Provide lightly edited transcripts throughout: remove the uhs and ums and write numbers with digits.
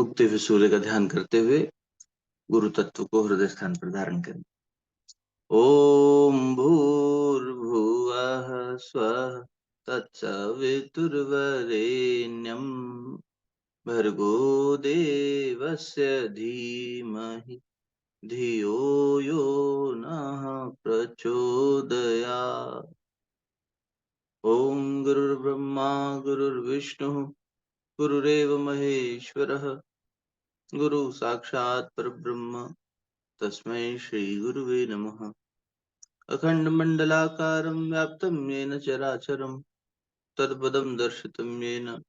उगते हुए सूर्य का ध्यान करते हुए गुरु तत्व को हृदय स्थान पर धारण करें। ओम भूर्भुवः स्वः तत्सवितुर्वरेण्यं भर्गो देवस्य धीमहि धियो यो नः प्रचोदयात्। ओम गुरुर्ब्रह्मा गुरुर्विष्णुः गुरुरेव महेश्वरः गुरु साक्षात् परब्रह्म तस्मै श्री गुरुवे नमः। अखण्डमण्डलाकारं व्याप्तं येन चराचरं तत्पदं दर्शितं येन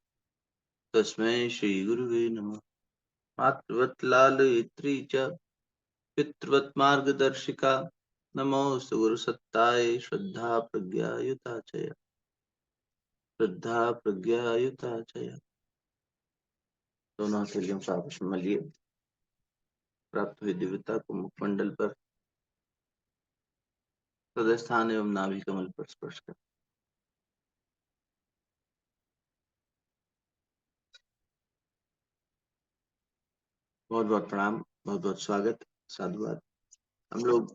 तस्मै श्री गुरुवे नमः। मातृवत् लालयित्री च पितृवत् मार्गदर्शिका नमोऽस्तु गुरुसत्तायै श्रद्धा प्रज्ञायुता च श्रद्धा प्रज्ञायुता च। दोनों हथेलियों को आपस में मलिए। प्राप्त हुई दिव्यता को मुखमंडल पर हृदय स्थान एवं नाभि कमल पर स्पर्श कर। बहुत बहुत प्रणाम, बहुत बहुत स्वागत, साधुवाद। हम लोग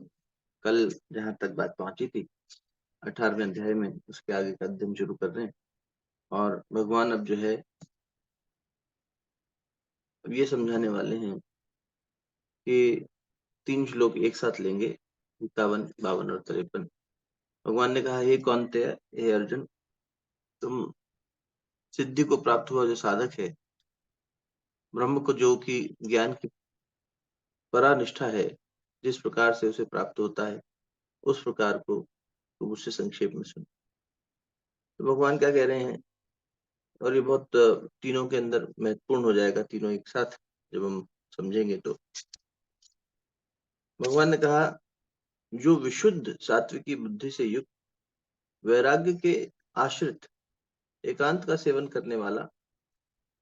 कल जहाँ तक बात पहुंची थी 18वें अध्याय में, उसके आगे का अध्ययन शुरू कर रहे हैं। और भगवान अब जो है अब ये समझाने वाले हैं कि 3 श्लोक एक साथ लेंगे, 51, 52 और 53। भगवान ने कहा, हे कौन्तेय, हे अर्जुन, तुम सिद्धि को प्राप्त हुआ जो साधक है, ब्रह्म को जो कि ज्ञान की परानिष्ठा है, जिस प्रकार से उसे प्राप्त होता है उस प्रकार को तुम उससे संक्षेप में सुनो। तो भगवान क्या कह रहे हैं, और ये बहुत तीनों के अंदर महत्वपूर्ण हो जाएगा, तीनों एक साथ जब हम समझेंगे तो। भगवान ने कहा, जो विशुद्ध सात्विकी बुद्धि से युक्त, वैराग्य के आश्रित, एकांत का सेवन करने वाला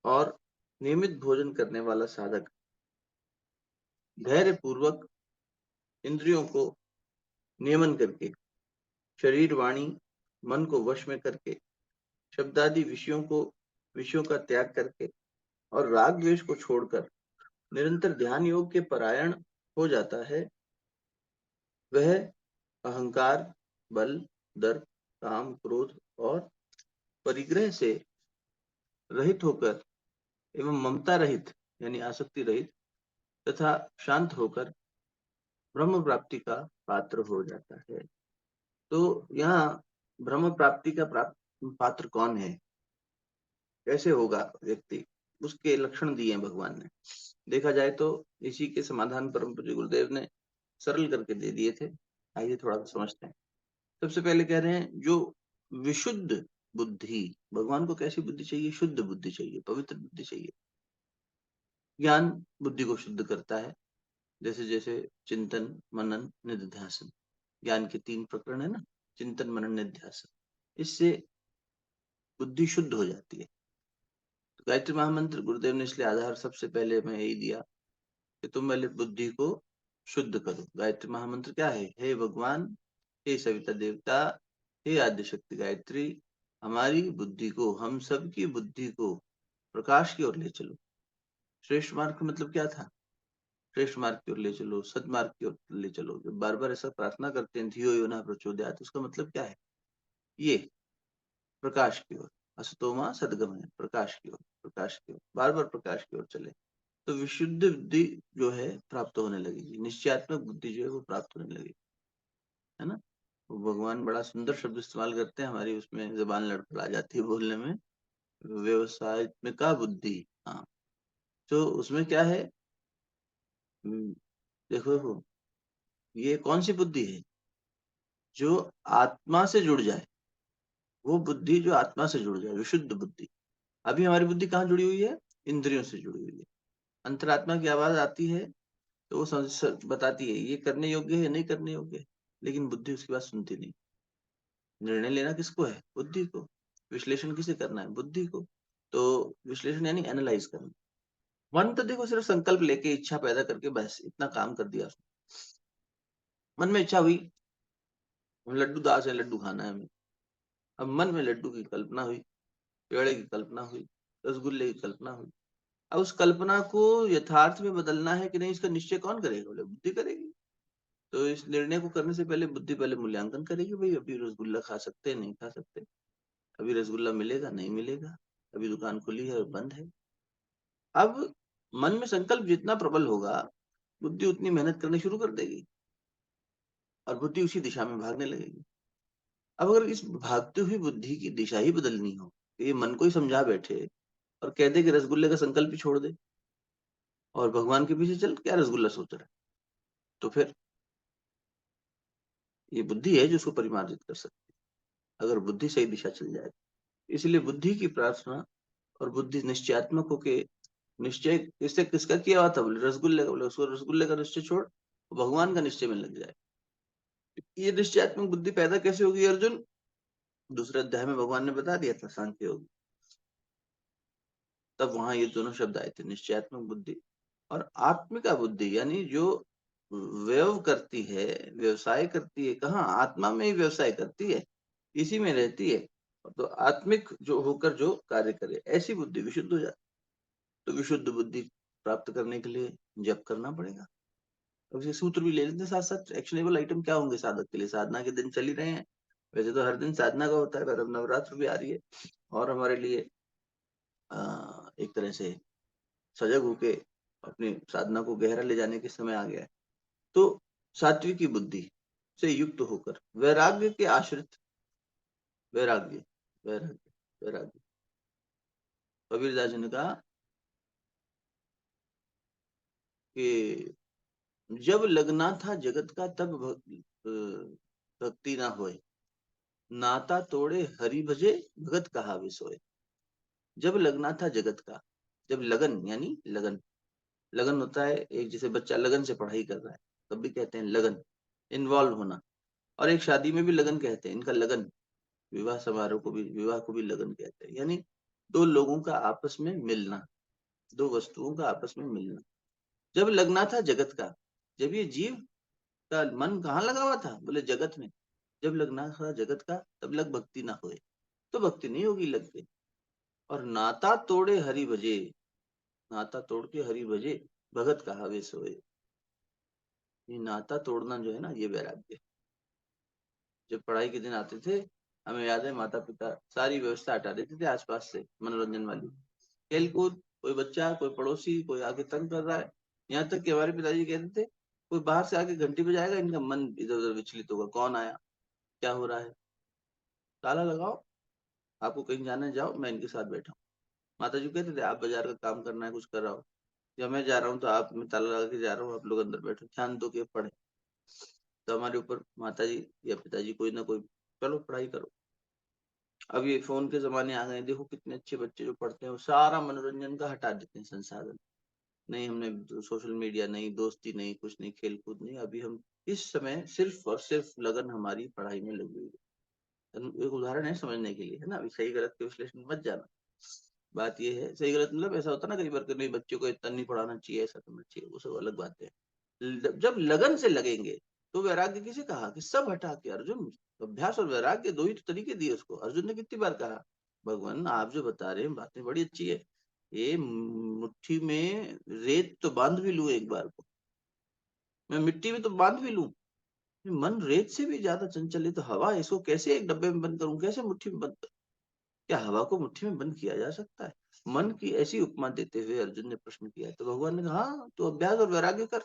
और नियमित भोजन करने वाला साधक धैर्य पूर्वक इंद्रियों को नियमन करके, शरीर वाणी मन को वश में करके, शब्दादि विषयों का त्याग करके और राग द्वेष को छोड़कर निरंतर ध्यान योग के परायण हो जाता है, वह अहंकार, बल, दर्प, काम, क्रोध और परिग्रह से रहित होकर एवं ममता रहित यानी आसक्ति रहित तथा शांत होकर ब्रह्म प्राप्ति का पात्र हो जाता है। तो यहाँ ब्रह्म प्राप्ति का पात्र कौन है, कैसे होगा व्यक्ति, उसके लक्षण दिए हैं भगवान ने। देखा जाए तो इसी के समाधान परम पूज्य गुरुदेव ने सरल करके दे दिए थे। आइए थोड़ा सा समझते हैं। सबसे पहले कह रहे हैं, जो विशुद्ध बुद्धि, भगवान को कैसी बुद्धि चाहिए? शुद्ध बुद्धि चाहिए, पवित्र बुद्धि चाहिए। ज्ञान बुद्धि को शुद्ध करता है, जैसे जैसे चिंतन, मनन, निधिध्यासन, ज्ञान के 3 प्रकरण है ना, चिंतन, मनन, निधिध्यासन, इससे बुद्धि शुद्ध हो जाती है। तो गायत्री महामंत्र गुरुदेव ने इसलिए आधार सबसे पहले मैं यही दिया कि तुम पहले बुद्धि को शुद्ध करो। गायत्री महामंत्र क्या है? हे भगवान, हे सविता देवता, हे आद्य शक्ति गायत्री, हमारी बुद्धि को, हम सबकी बुद्धि को प्रकाश की ओर ले चलो। श्रेष्ठ मार्ग का मतलब क्या था? श्रेष्ठ मार्ग की ओर ले चलो, सदमार्ग की ओर ले चलो। जब बार बार ऐसा प्रार्थना करते हैं, धियो यो न प्रचोदयात्, उसका मतलब क्या है? ये प्रकाश की ओर, असतोमा सदगमय, प्रकाश की ओर, प्रकाश की ओर, बार बार प्रकाश की ओर चले तो विशुद्ध बुद्धि जो है प्राप्त होने लगेगी, निश्चयात्मक बुद्धि जो है वो प्राप्त होने लगेगी, है ना। वो भगवान बड़ा सुंदर शब्द इस्तेमाल करते हैं, हमारी उसमें जबान लड़खड़ा जाती है बोलने में, व्यवसायित्मिका बुद्धि। हाँ, तो उसमें क्या है? देखो, ये कौन सी बुद्धि है? जो आत्मा से जुड़ जाए, वो बुद्धि जो आत्मा से जुड़ जाए, विशुद्ध बुद्धि। अभी हमारी बुद्धि कहाँ जुड़ी हुई है? इंद्रियों से जुड़ी हुई है। अंतरात्मा की आवाज आती है तो वो बताती है ये करने योग्य है, नहीं करने योग्य है, लेकिन बुद्धि उसकी बात सुनती नहीं। निर्णय लेना किसको है? बुद्धि को। विश्लेषण किसे करना है? बुद्धि को। तो विश्लेषण यानी एनालाइज करना। मन तो देखो सिर्फ संकल्प लेके इच्छा पैदा करके बस इतना काम कर दिया उसने। मन में इच्छा हुई, लड्डू दास है, लड्डू खाना है हमें। अब मन में लड्डू की कल्पना हुई, पेड़े की कल्पना हुई, रसगुल्ले की कल्पना हुई, अब उस कल्पना को यथार्थ में बदलना है कि नहीं, इसका निश्चय कौन करेगा? बोले बुद्धि करेगी। तो इस निर्णय को करने से पहले बुद्धि पहले मूल्यांकन करेगी, भाई अभी रसगुल्ला खा सकते हैं नहीं खा सकते, अभी रसगुल्ला मिलेगा नहीं मिलेगा, अभी दुकान खुली है और बंद है। अब मन में संकल्प जितना प्रबल होगा, बुद्धि उतनी मेहनत करनी शुरू कर देगी और बुद्धि उसी दिशा में भागने लगेगी। अब अगर इस भागती हुई बुद्धि की दिशा ही बदलनी हो, तो ये मन को ही समझा बैठे और कह दे कि रसगुल्ले का संकल्प ही छोड़ दे और भगवान के पीछे चल, क्या रसगुल्ला सोच रहा है? तो फिर ये बुद्धि है जो उसको परिमार्जित कर सकती है, अगर बुद्धि सही दिशा चल जाए। इसलिए बुद्धि की प्रार्थना और बुद्धि निश्चयात्मक होके, निश्चय इससे किसका किया हुआ था? बोले रसगुल्ले का। बोले उसको रसगुल्ले का निश्चय छोड़, भगवान का निश्चय में लग जाए। ये निश्चयात्मक बुद्धि पैदा कैसे होगी अर्जुन? दूसरे अध्याय में भगवान ने बता दिया था, सांख्य योग। तब वहां ये दोनों शब्द आए थे, निश्चयात्मक बुद्धि और आत्मिका बुद्धि, यानी जो व्यव करती है, व्यवसाय करती है। कहाँ? आत्मा में ही व्यवसाय करती है, इसी में रहती है। तो आत्मिक जो होकर जो कार्य करे, ऐसी बुद्धि विशुद्ध हो जाती। तो विशुद्ध बुद्धि प्राप्त करने के लिए जप करना पड़ेगा। अब ये सूत्र भी ले लेते हैं साथ साथ। एक्शनेबल आइटम क्या होंगे साधक के लिए? साधना के दिन चल ही रहे हैं, वैसे तो हर दिन साधना का होता है, पर अब नवरात्र भी आ रही है और हमारे लिए एक तरह से सजग होके अपनी साधना को गहरा ले जाने के समय आ गया है। तो सात्विकी बुद्धि से युक्त होकर वैराग्य के आश्रित, वैराग्य वैराग्य वैराग्य, कबीरदास जी ने कहा कि जब लगना था जगत का तब भक्ति ना होए, नाता तोड़े हरि भजे भगत कहा वे सोए। जब लगना था जगत का, जब लगन यानी लगन, लगन होता है एक, जैसे बच्चा लगन से पढ़ाई कर रहा है तब भी कहते हैं लगन, इन्वॉल्व होना। और एक शादी में भी लगन कहते हैं, इनका लगन। विवाह समारोह को भी, विवाह को भी लगन कहते हैं, यानी दो लोगों का आपस में मिलना, दो वस्तुओं का आपस में मिलना। जब लगना था जगत का, जब ये जीव का मन कहाँ लगा हुआ था? बोले जगत में। जब लगना था जगत का तब लग भक्ति ना होए, तो भक्ति नहीं होगी लग के। और नाता तोड़े हरि भजे, नाता तोड़ के हरि भजे भगत कहा वे सोए। ये नाता तोड़ना जो है ना, ये वैराग्य। जब पढ़ाई के दिन आते थे, हमें याद है माता पिता सारी व्यवस्था हटा देते थे आसपास से मनोरंजन वाली, खेल कूद, कोई बच्चा कोई पड़ोसी कोई आके तंग कर रहा है। यहाँ तक कि हमारे पिताजी कहते थे कोई बाहर से आके घंटी बजाएगा, इनका मन इधर उधर विचलित होगा, कौन आया, क्या हो रहा है, ताला लगाओ, आपको कहीं जाना है जाओ, मैं इनके साथ बैठा हूँ। माता जी कहते थे आप बाजार का काम करना है, कुछ कर रहा हो, या मैं जा रहा हूँ तो आप, मैं ताला लगा के जा रहा हूँ, आप लोग अंदर बैठो, ध्यान दो के पढ़े। तो हमारे ऊपर माता जी या पिताजी कोई ना कोई, चलो पढ़ाई करो। अब ये फोन के जमाने आ गए, देखो कितने अच्छे बच्चे जो पढ़ते हैं वो सारा मनोरंजन का हटा देते हैं संसाधन। नहीं, हमने सोशल मीडिया नहीं, दोस्ती नहीं, कुछ नहीं, खेल कूद नहीं, अभी हम इस समय सिर्फ और सिर्फ लगन हमारी पढ़ाई में लगी हुई है। एक उदाहरण है समझने के लिए, है ना, अभी सही गलत के विश्लेषण मत जाना। बात ये है, सही गलत मतलब ऐसा होता है ना कई बार कि नहीं बच्चों को इतना नहीं पढ़ाना चाहिए, ऐसा करना चाहिए, वो सब अलग बातें हैं। जब लगन से लगेंगे तो वैराग्य किसे कहा? कि सब हटा के अर्जुन, अभ्यास और वैराग्य दो ही तो तरीके दिए उसको। अर्जुन ने कितनी बार कहा भगवान आप जो बता रहे हैं बातें बड़ी अच्छी है, ये मुट्ठी में रेत तो बांध भी लूं एक बार को, मैं मिट्टी में तो बांध भी लूं, मन रेत से भी ज्यादा चंचल है, तो हवा, इसको कैसे एक डब्बे में बंद करूं, कैसे मुट्ठी में बंद करूं? क्या हवा को मुट्ठी में बंद किया जा सकता है? मन की ऐसी उपमा देते हुए अर्जुन ने प्रश्न किया, तो भगवान ने कहा हाँ तो अभ्यास और वैराग्य कर,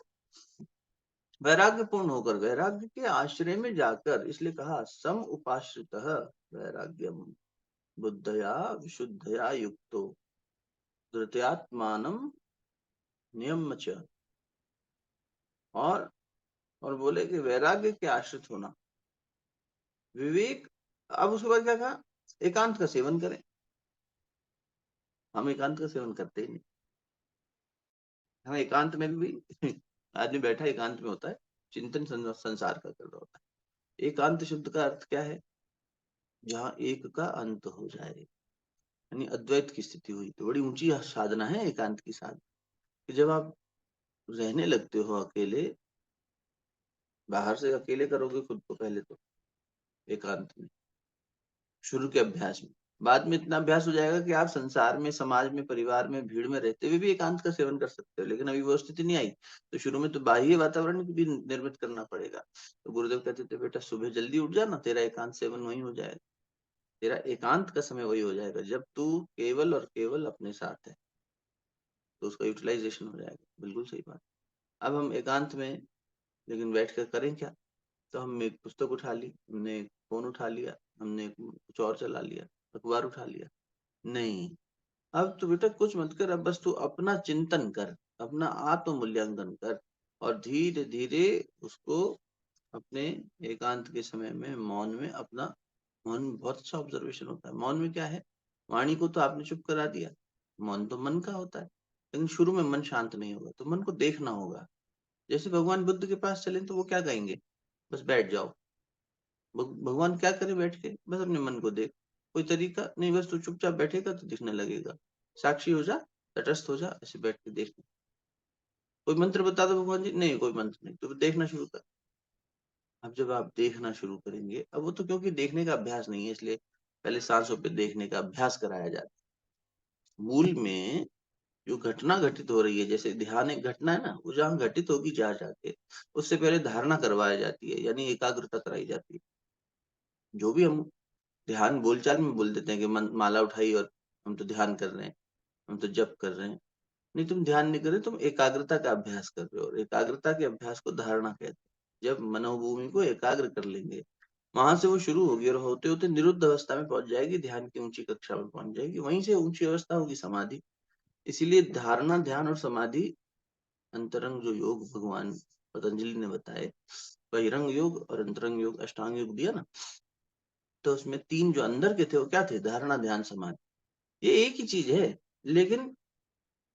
वैराग्य पूर्ण होकर, वैराग्य के आश्रय में जाकर, इसलिए कहा सम उपाश्रित वैराग्यम बुद्धया विशुद्धया युक्तो धृत्यात्मानम नियम्य च। और बोले कि वैराग्य के आश्रित होना, विवेक। अब उसके बाद क्या कहा? एकांत का सेवन करें। हम एकांत का सेवन करते ही नहीं। हम एकांत में भी आदमी बैठा एकांत में होता है, चिंतन संसार का कर रहा होता है। एकांत शब्द का अर्थ क्या है? जहाँ एक का अंत हो जाए, यानी अद्वैत की स्थिति हुई, तो बड़ी ऊंची साधना है एकांत की साधना। कि जब आप रहने लगते हो अकेले, बाहर से अकेले करोगे खुद को पहले तो एकांत में, शुरू के अभ्यास में, बाद में इतना अभ्यास हो जाएगा कि आप संसार में, समाज में, परिवार में, भीड़ में रहते हुए भी एकांत का सेवन कर सकते हो। लेकिन अभी वो स्थिति नहीं आई, तो शुरू में तो बाह्य वातावरण भी निर्मित करना पड़ेगा। तो गुरुदेव कहते थे बेटा सुबह जल्दी उठ जा ना, तेरा एकांत सेवन वही हो जाएगा। तेरा एकांत का समय वही हो जाएगा जब तू केवल और केवल अपने साथ है, तो उसका यूटिलाइजेशन हो जाएगा। बिल्कुल सही बात। अब हम एकांत में लेकिन बैठ कर करें क्या? तो हमने एक पुस्तक उठा ली, हमने एक फोन उठा लिया, हमने कुछ और चला लिया, अखबार उठा लिया। नहीं, अब तो बेटा कुछ मत कर, अब बस तू अपना चिंतन कर, अपना आत्म मूल्यांकन कर, और धीरे धीरे उसको अपने एकांत के समय में मौन में अपना, मौन में बहुत अच्छा ऑब्जर्वेशन होता है। मौन में क्या है, वाणी को तो आपने चुप करा दिया, मौन तो मन का होता है। लेकिन शुरू में मन शांत नहीं होगा, तो मन को देखना होगा। जैसे भगवान बुद्ध के पास चले तो वो क्या कहेंगे, बस बैठ जाओ। भगवान क्या करे बैठ के, बस अपने मन को देख। कोई तरीका नहीं, बस तू चुपचाप बैठेगा तो दिखने लगेगा। साक्षी हो जा, तटस्थ हो जा, ऐसे बैठ के देख। कोई मंत्र बता दो भगवान जी, नहीं कोई मंत्र नहीं, तो देखना शुरू कर। अब जब आप देखना शुरू करेंगे, अब वो तो क्योंकि देखने का अभ्यास नहीं है, इसलिए पहले सांसों पे देखने का अभ्यास कराया जाता है। मूल में जो घटना घटित हो रही है, जैसे ध्यान एक घटना है ना, वो जहाँ घटित होगी जा जाके, उससे पहले धारणा करवाई जाती है, यानी एकाग्रता कराई जाती है। जो भी हम ध्यान बोलचाल में बोल देते हैं कि माला उठाई और हम तो ध्यान कर रहे हैं, हम तो जप कर रहे हैं। नहीं, तुम ध्यान नहीं कर रहे, तुम एकाग्रता का अभ्यास कर रहे हो, और एकाग्रता के अभ्यास को धारणा कहते हैं। जब मनोभूमि को एकाग्र कर लेंगे, वहां से वो शुरू होगी और होते होते निरुद्ध अवस्था में पहुंच जाएगी, ध्यान की ऊंची कक्षा में पहुंच जाएगी, वहीं से ऊंची अवस्था होगी समाधि। इसीलिए धारणा, ध्यान और समाधि, अंतरंग जो योग भगवान पतंजलि ने बताए, बहिरंग योग और अंतरंग योग, अष्टांग योग दिया ना, तो उसमें तीन जो अंदर के थे वो क्या थे, धारणा, ध्यान, समाधि। ये एक ही चीज है, लेकिन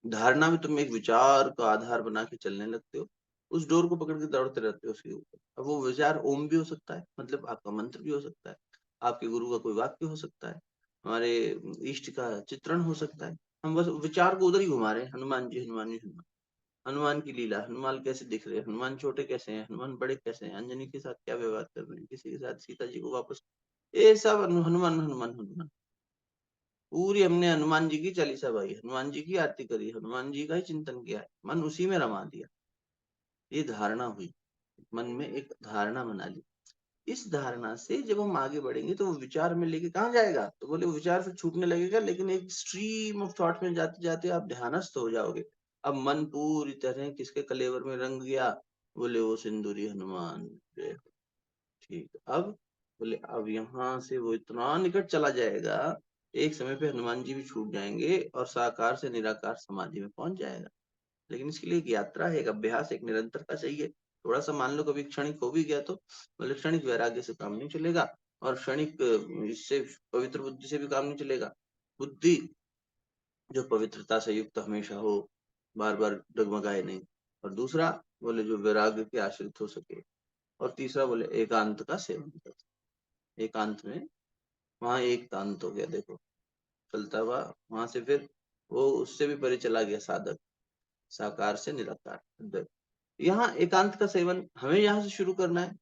धारणा में तुम एक विचार का आधार बना के चलने लगते हो, उस डोर को पकड़ के दौड़ते रहते हो उसके ऊपर। अब वो विचार ओम भी हो सकता है, मतलब आपका मंत्र भी हो सकता है, आपके गुरु का कोई वाक्य हो सकता है, हमारे इष्ट का चित्रण हो सकता है। हम बस विचार को उधर ही घुमा रहे हैं, हनुमान जी, हनुमान जी, हनुमान। हनुमान की लीला, हनुमान कैसे दिख रहे हैं, हनुमान छोटे कैसे हैं, हनुमान बड़े कैसे हैं, अंजनी के साथ क्या व्यवहार कर रहे हैं, किसी के साथ सीता जी को वापस, ये सब हनुमान हनुमान हनुमान। पूरी हमने हनुमान जी की चालीसा भाई, हनुमान जी की आरती करी, हनुमान जी का ही चिंतन किया है, मन उसी में रमा दिया। ये धारणा हुई, मन में एक धारणा बना ली। इस धारणा से जब हम आगे बढ़ेंगे तो वो विचार में लेके कहाँ जाएगा, तो बोले वो विचार फिर छूटने लगेगा, लेकिन एक स्ट्रीम ऑफ थॉट में जाते जाते आप ध्यानस्थ हो जाओगे। अब मन पूरी तरह किसके कलेवर में रंग गया, बोले वो सिंदूरी हनुमान जय हो। ठीक, अब बोले अब यहाँ से वो इतना निकट चला जाएगा, एक समय पे हनुमान जी भी छूट जाएंगे और साकार से निराकार समाधि में पहुंच जाएगा। लेकिन इसके लिए एक यात्रा है, एक अभ्यास, एक निरंतरता चाहिए। थोड़ा सा मान लो कभी क्षणिक हो भी गया तो मतलब क्षणिक वैराग्य से काम नहीं चलेगा, और क्षणिक इससे पवित्र बुद्धि से भी काम नहीं चलेगा। बुद्धि जो पवित्रता से युक्त हमेशा हो, बार बार डगमगाए नहीं। और दूसरा बोले जो वैराग्य के आश्रित हो सके। और तीसरा बोले एकांत का सेवन कर। एकांत में वहां एक तांत हो गया, देखो चलता हुआ, वहां से फिर वो उससे भी परे चला गया साधक, साकार से निराकार। यहाँ एकांत का सेवन हमें यहाँ से शुरू करना है।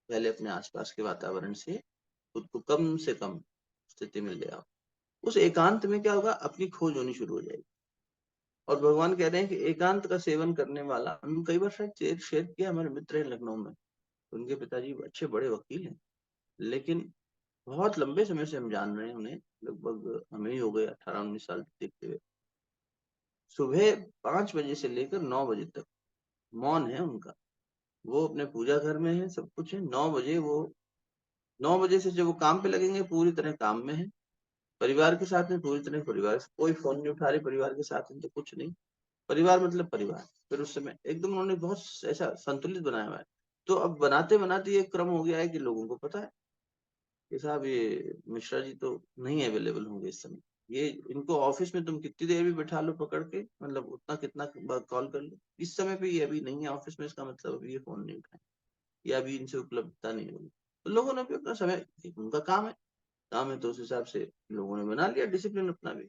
पहले अपने आसपास के वातावरण से खुद को कम से कम स्थिति में ले आओ। उस एकांत में क्या होगा, अपनी खोज होनी शुरू हो जाएगी। और भगवान कह रहे हैं कि एकांत का सेवन करने वाला, हम कई बार शायद शेयर किया, हमारे मित्र हैं लखनऊ में, उनके पिताजी अच्छे बड़े वकील हैं, लेकिन बहुत लंबे समय से हम जान रहे हैं उन्हें, लगभग हमें ही हो गए 18-19 साल देखते हुए। सुबह 5 बजे से लेकर 9 बजे तक मौन है उनका। वो अपने पूजा घर में है, सब कुछ है। 9 बजे वो, 9 बजे से जब वो काम पे लगेंगे पूरी तरह काम में है, परिवार के साथ में पूरी तरह परिवार से, कोई फोन नहीं उठा रहे परिवार के साथ में, तो कुछ नहीं, परिवार मतलब परिवार। फिर उस समय एकदम उन्होंने बहुत ऐसा संतुलित बनाया हुआ है। तो अब बनाते बनाते ये क्रम हो गया है कि लोगों को पता है कि साहब ये मिश्रा जी तो नहीं अवेलेबल होंगे इस समय। ये इनको ऑफिस में तुम कितनी देर भी बैठा लो पकड़ के, मतलब उतना कितना कॉल कर लो, इस समय पे ये अभी नहीं है ऑफिस में, इसका मतलब अभी ये फोन नहीं उठाए, या अभी इनसे उपलब्धता नहीं होगी। तो लोगों ने भी अपना समय, उनका काम है तो उस हिसाब से लोगों ने बना लिया डिसिप्लिन अपना भी।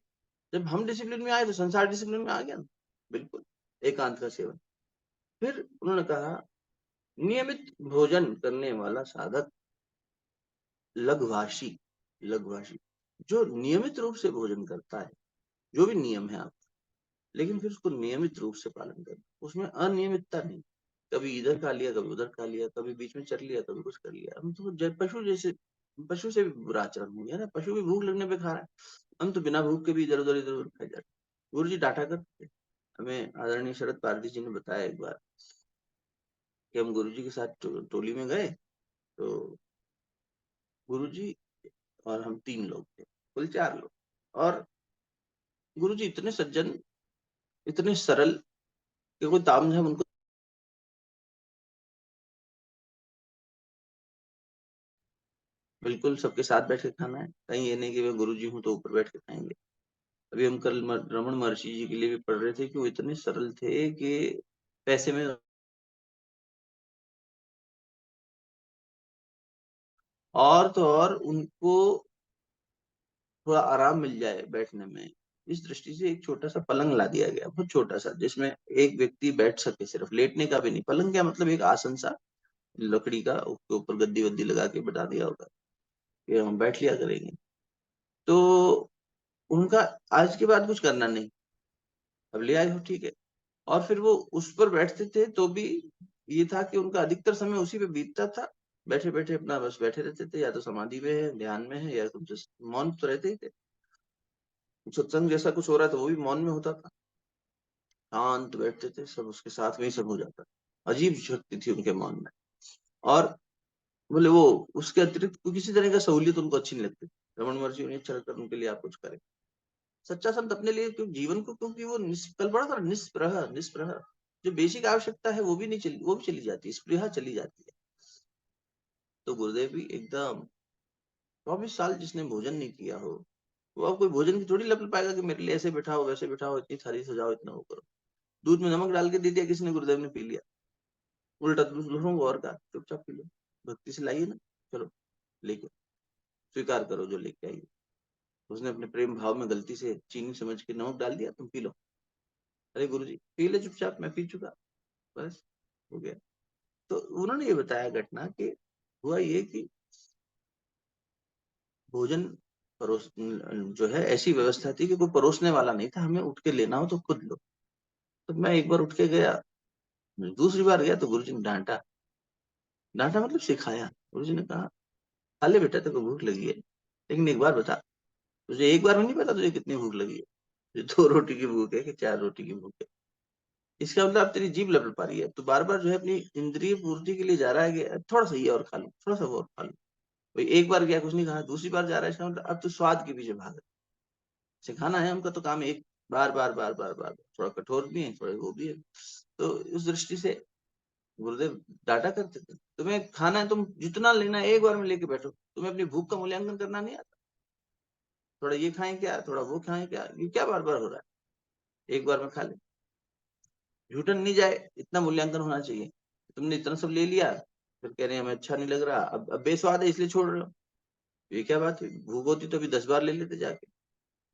जब हम डिसिप्लिन में आए तो संसार डिसिप्लिन में आ गया ना। बिल्कुल, एकांत का सेवन। फिर उन्होंने कहा नियमित भोजन करने वाला साधक लघुभाषी, लघुभाषी जो नियमित रूप से भोजन करता है, जो भी नियम है आप, लेकिन फिर उसको नियमित रूप से पालन करना, उसमें अनियमितता नहीं। कभी इधर खा लिया, कभी उधर खा लिया, कभी बीच में चल लिया, कभी कुछ कर लिया। हम तो पशु जैसे, पशु से भी बुरा आचरण हो गया ना। पशु भी भूख लगने पे खा रहा है, हम तो बिना भूख के भी इधर उधर खाए जा रहे। गुरु जी डांटा करते, हमें आदरणीय शरद पारदी जी ने बताया एक बार कि हम गुरु जी के साथ टोली में गए, तो गुरु जी और हम 3 लोग थे, कुल 4 लोग। और गुरु जी इतने सज्जन, इतने सरल कि कोई तामझाम उनको, बिल्कुल सबके साथ बैठ के खाना है। कहीं ये नहीं कि मैं गुरु जी हूँ तो ऊपर बैठ के खाएंगे। अभी हम कल रमन महर्षि जी के लिए भी पढ़ रहे थे कि वो इतने सरल थे कि पैसे में और तो और उनको थोड़ा आराम मिल जाए बैठने में, इस दृष्टि से एक छोटा सा पलंग ला दिया गया, बहुत छोटा सा, जिसमें एक व्यक्ति बैठ सके, सिर्फ लेटने का भी नहीं। पलंग क्या मतलब, एक आसन सा लकड़ी का, उसके ऊपर गद्दी वद्दी लगा के बता दिया होगा कि हम बैठ लिया करेंगे। तो उनका आज के बाद कुछ करना नहीं, अब ले आए हो ठीक है। और फिर वो उस पर बैठते थे तो भी ये था कि उनका अधिकतर समय उसी पे बीतता था। बैठे बैठे अपना बस बैठे रहते थे, या तो समाधि में है, ध्यान में है, या कुछ मौन तो रहते ही थे। सत्संग जैसा कुछ हो रहा था वो भी मौन में होता था, शांत बैठते थे, सब उसके साथ में ही सब हो जाता। अजीब शक्ति थी उनके मौन में। और बोले वो उसके अतिरिक्त कोई किसी तरह का सहूलियत उनको अच्छी नहीं लगती। रमन महर्षि उन्हें अच्छा लगता, उनके लिए आप कुछ करें। सच्चा संत अपने लिए क्यों जीवन को, क्योंकि वो कल बड़ा था, निस्पृह निस्पृह, जो बेसिक आवश्यकता है वो भी नहीं चली, वो भी चली जाती है, स्पृहा चली जाती है। तो गुरुदेव भी एकदम 24 साल जिसने भोजन नहीं किया हो, वो अब कोई भोजन की थोड़ी लपल पाएगा कि मेरे लिए ऐसे बैठाओ वैसे बैठाओ, इतनी थाली सजाओ, इतना वो करो। दूध में नमक डाल के दे दिया किसी ने, गुरुदेव ने पी लिया, उल्टा दूसरों को और कहा चुपचाप पी लो, भक्ति से लाइए ना, चलो लेके स्वीकार करो जो लेके आइए। उसने अपने प्रेम भाव में गलती से चीनी समझ के नमक डाल दिया, तुम पी लो। अरे गुरु जी पी ले चुपचाप, मैं पी चुका, बस हो गया। तो उन्होंने ये बताया घटना कि हुआ ये कि भोजन परोस जो है ऐसी व्यवस्था थी कि कोई परोसने वाला नहीं था, हमें उठ के लेना हो तो खुद लो। तो मैं एक बार उठ के गया, दूसरी बार गया तो गुरु जी ने डांटा। डांटा मतलब सिखाया। गुरु जी ने कहा खा ले बेटा, तेरे को भूख लगी है, लेकिन एक बार बता, तुझे एक बार में नहीं पता तुझे कितनी भूख लगी है, तुझे 2 रोटी की भूख है कि 4 रोटी की भूख है। इसका मतलब अब तेरी जीभ लपड़ पा रही है, तो बार बार जो है अपनी इंद्रिय पूर्ति के लिए जा रहा है कि थोड़ा सा ये और खा लूं, थोड़ा सा वो और खा लूं। भाई एक बार गया कुछ नहीं कहा, दूसरी बार जा रहा है, इसका मतलब अब तो स्वाद के पीछे भाग रहा है। सिखाना है उनका तो काम, एक बार बार बार बार बार, थोड़ा कठोर भी है, थोड़ा वो भी है। तो उस दृष्टि से गुरुदेव डांटा करते थे, तुम्हें खाना है तुम जितना लेना है एक बार में लेके बैठो, तुम्हें अपनी भूख का मूल्यांकन करना नहीं आता। थोड़ा ये खाएं क्या, थोड़ा वो खाएं क्या, ये क्या बार बार हो रहा है, एक बार में खा ले, झूठन नहीं जाए, इतना मूल्यांकन होना चाहिए। तुमने इतना सब ले लिया, फिर कह रहे हैं हमें अच्छा नहीं लग रहा, अब बेस्वाद है इसलिए छोड़ रहे हो, ये क्या बात हुई, भूख होती तो अभी 10 बार ले लेते जाके।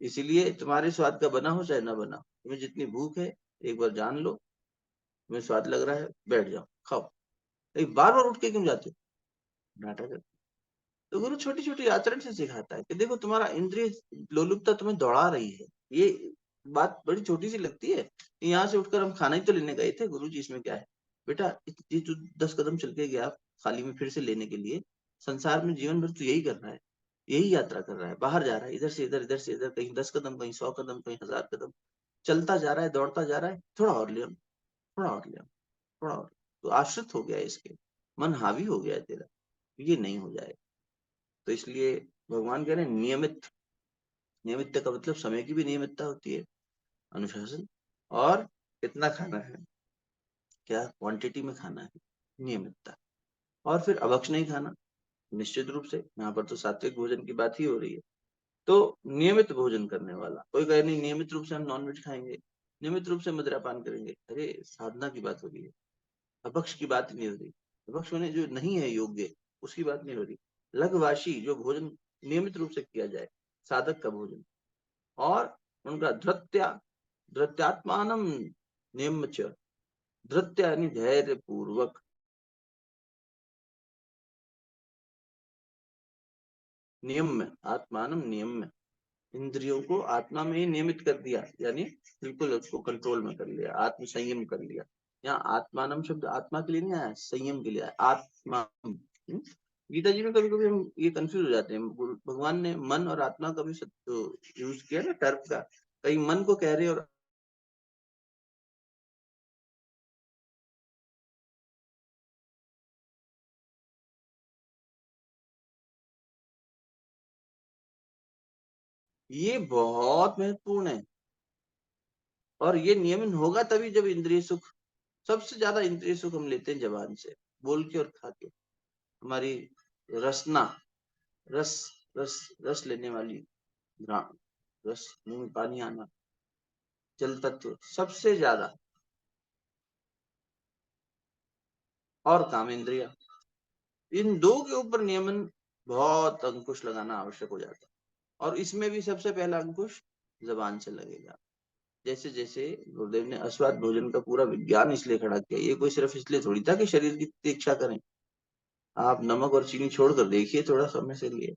इसीलिए तुम्हारे स्वाद का बना हो चाहे ना बना, तुम्हें जितनी भूख है एक बार जान लो, तुम्हें स्वाद लग रहा है बैठ जाओ खाओ, एक बार बार उठ के क्यों जाते हो, नाटक। तो गुरु छोटी छोटी आचरण से सिखाता है कि देखो तुम्हारा इंद्रिय लोलुपता तुम्हें दौड़ा रही है। ये बात बड़ी छोटी सी लगती है, यहाँ से उठकर हम खाना ही तो लेने गए थे, गुरु जी इसमें क्या है। बेटा ये जो 10 कदम चल के गया थाली में फिर से लेने के लिए, संसार में जीवन भर तो यही कर रहा है, यही यात्रा कर रहा है, बाहर जा रहा है, इधर से इधर, इधर से इधर, कहीं 10 कदम, कहीं 100 कदम, कहीं 1000 कदम, चलता जा रहा है, दौड़ता जा रहा है, थोड़ा और ले, थोड़ा और ले, थोड़ा और। तो आश्रित हो गया है इसके, मन हावी हो गया है तेरा, ये नहीं हो जाए। तो इसलिए भगवान कह रहे हैं नियमित, नियमितता का मतलब समय की भी नियमितता होती है, अनुशासन, और कितना खाना है, क्या क्वांटिटी में खाना है, नियमितता। और फिर अभक्ष नहीं खाना, निश्चित रूप से यहाँ पर तो सात्विक भोजन की बात ही हो रही है। तो नियमित भोजन करने वाला, कोई कहे नहीं नियमित रूप से हम नॉनवेज खाएंगे, नियमित रूप से मदिरा पान करेंगे, अरे साधना की बात हो रही है, अभक्ष की बात नहीं हो रही। अभक्ष मैंने जो नहीं है योग्य, उसकी बात नहीं हो रही। लघवाशी जो भोजन नियमित रूप से किया जाए, साधक का भोजन, और उनका धृत्यात्मान नियम च, धृत्य यानी धैर्य पूर्वक, नियम में, आत्मान नियम में, इंद्रियों को आत्मा में ही नियमित कर दिया, यानी बिल्कुल उसको कंट्रोल में कर लिया, आत्म संयम कर लिया। यहाँ आत्मानम शब्द आत्मा के लिए नहीं आया, संयम के लिए आया, आत्मा। गीता जी में कभी कभी हम ये कंफ्यूज हो जाते हैं, भगवान ने मन और आत्मा का भी यूज किया ना टर्म का, कहीं मन को कह रहे और ये बहुत महत्वपूर्ण है। और ये नियमन होगा तभी जब इंद्रिय सुख, सबसे ज्यादा इंद्रिय सुख हम लेते हैं जबान से, बोल के और खा के। हमारी रसना, रस रस रस लेने वाली रस, मुंह में पानी आना, जल तत्व सबसे ज्यादा, और काम इंद्रिया, इन दो के ऊपर नियमन बहुत अंकुश लगाना आवश्यक हो जाता है। और इसमें भी सबसे पहला अंकुश जबान से लगेगा। जैसे जैसे गुरुदेव ने अस्वाद भोजन का पूरा विज्ञान इसलिए खड़ा किया, ये कोई सिर्फ इसलिए थोड़ी था कि शरीर की तीक्षा करें। आप नमक और चीनी छोड़कर देखिए थोड़ा समय से लिए,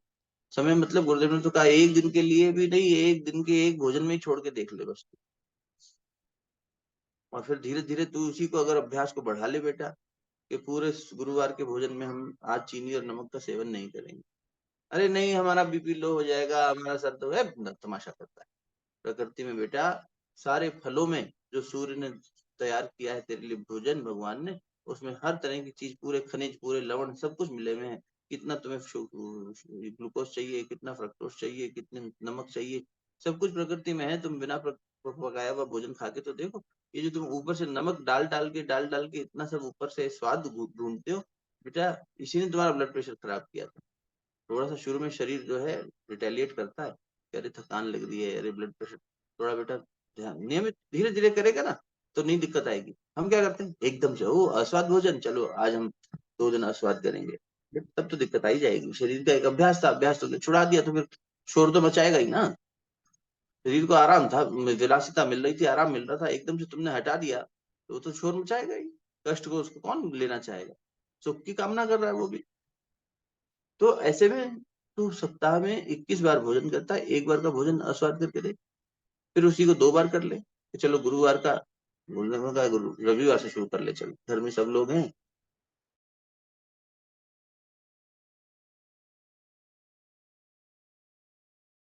समय मतलब गुरुदेव ने तो कहा एक दिन के लिए भी नहीं, एक दिन के एक भोजन में ही छोड़ के देख ले बस। और फिर धीरे धीरे तू उसी को अगर अभ्यास को बढ़ा ले बेटा, कि पूरे गुरुवार के भोजन में हम आज चीनी और नमक का सेवन नहीं करेंगे। अरे नहीं, हमारा बीपी लो हो जाएगा, हमारा सर तो है, तमाशा करता है। प्रकृति में बेटा, सारे फलों में जो सूर्य ने तैयार किया है तेरे लिए भोजन भगवान ने, उसमें हर तरह की चीज, पूरे खनिज, पूरे लवण, सब कुछ मिले हुए हैं। कितना तुम्हें ग्लूकोज चाहिए, कितना फ्रक्टोज चाहिए, कितने नमक चाहिए, सब कुछ प्रकृति में है। तुम बिना पकाया हुआ भोजन खा के तो देखो। ये जो तुम ऊपर से नमक डाल डाल के इतना सब ऊपर से स्वाद ढूंढते हो बेटा, इसी ने तुम्हारा ब्लड प्रेशर खराब किया था। थोड़ा सा शुरू में शरीर जो है रिटेलिएट करता है कि अरे थकान लग रही है, अरे ब्लड प्रेशर, थोड़ा बेटा ध्यान, नियमित धीरे धीरे करेगा ना तो नहीं दिक्कत आएगी। हम क्या करते हैं एकदम से, ओ अस्वाद भोजन, चलो आज हम 2 दिन अस्वाद करेंगे, तब तो दिक्कत आई जाएगी। शरीर का एक अभ्यास था, अभ्यास तो छुड़ा दिया तो फिर शोर तो मचाएगा ही ना। शरीर को आराम था, विलासिता मिल रही थी, आराम मिल रहा था, एकदम से तुमने हटा दिया तो वो तो शोर मचाएगा ही। कष्ट को उसको कौन लेना चाहेगा, सुख की कामना कर रहा है वो भी। तो ऐसे में तू सप्ताह में 21 बार भोजन करता है, एक बार का भोजन अस्वाद करके दे, फिर उसी को 2 बार कर ले कि चलो गुरुवार का, गुरुवार का रविवार से शुरू कर ले, चलो घर में सब लोग हैं,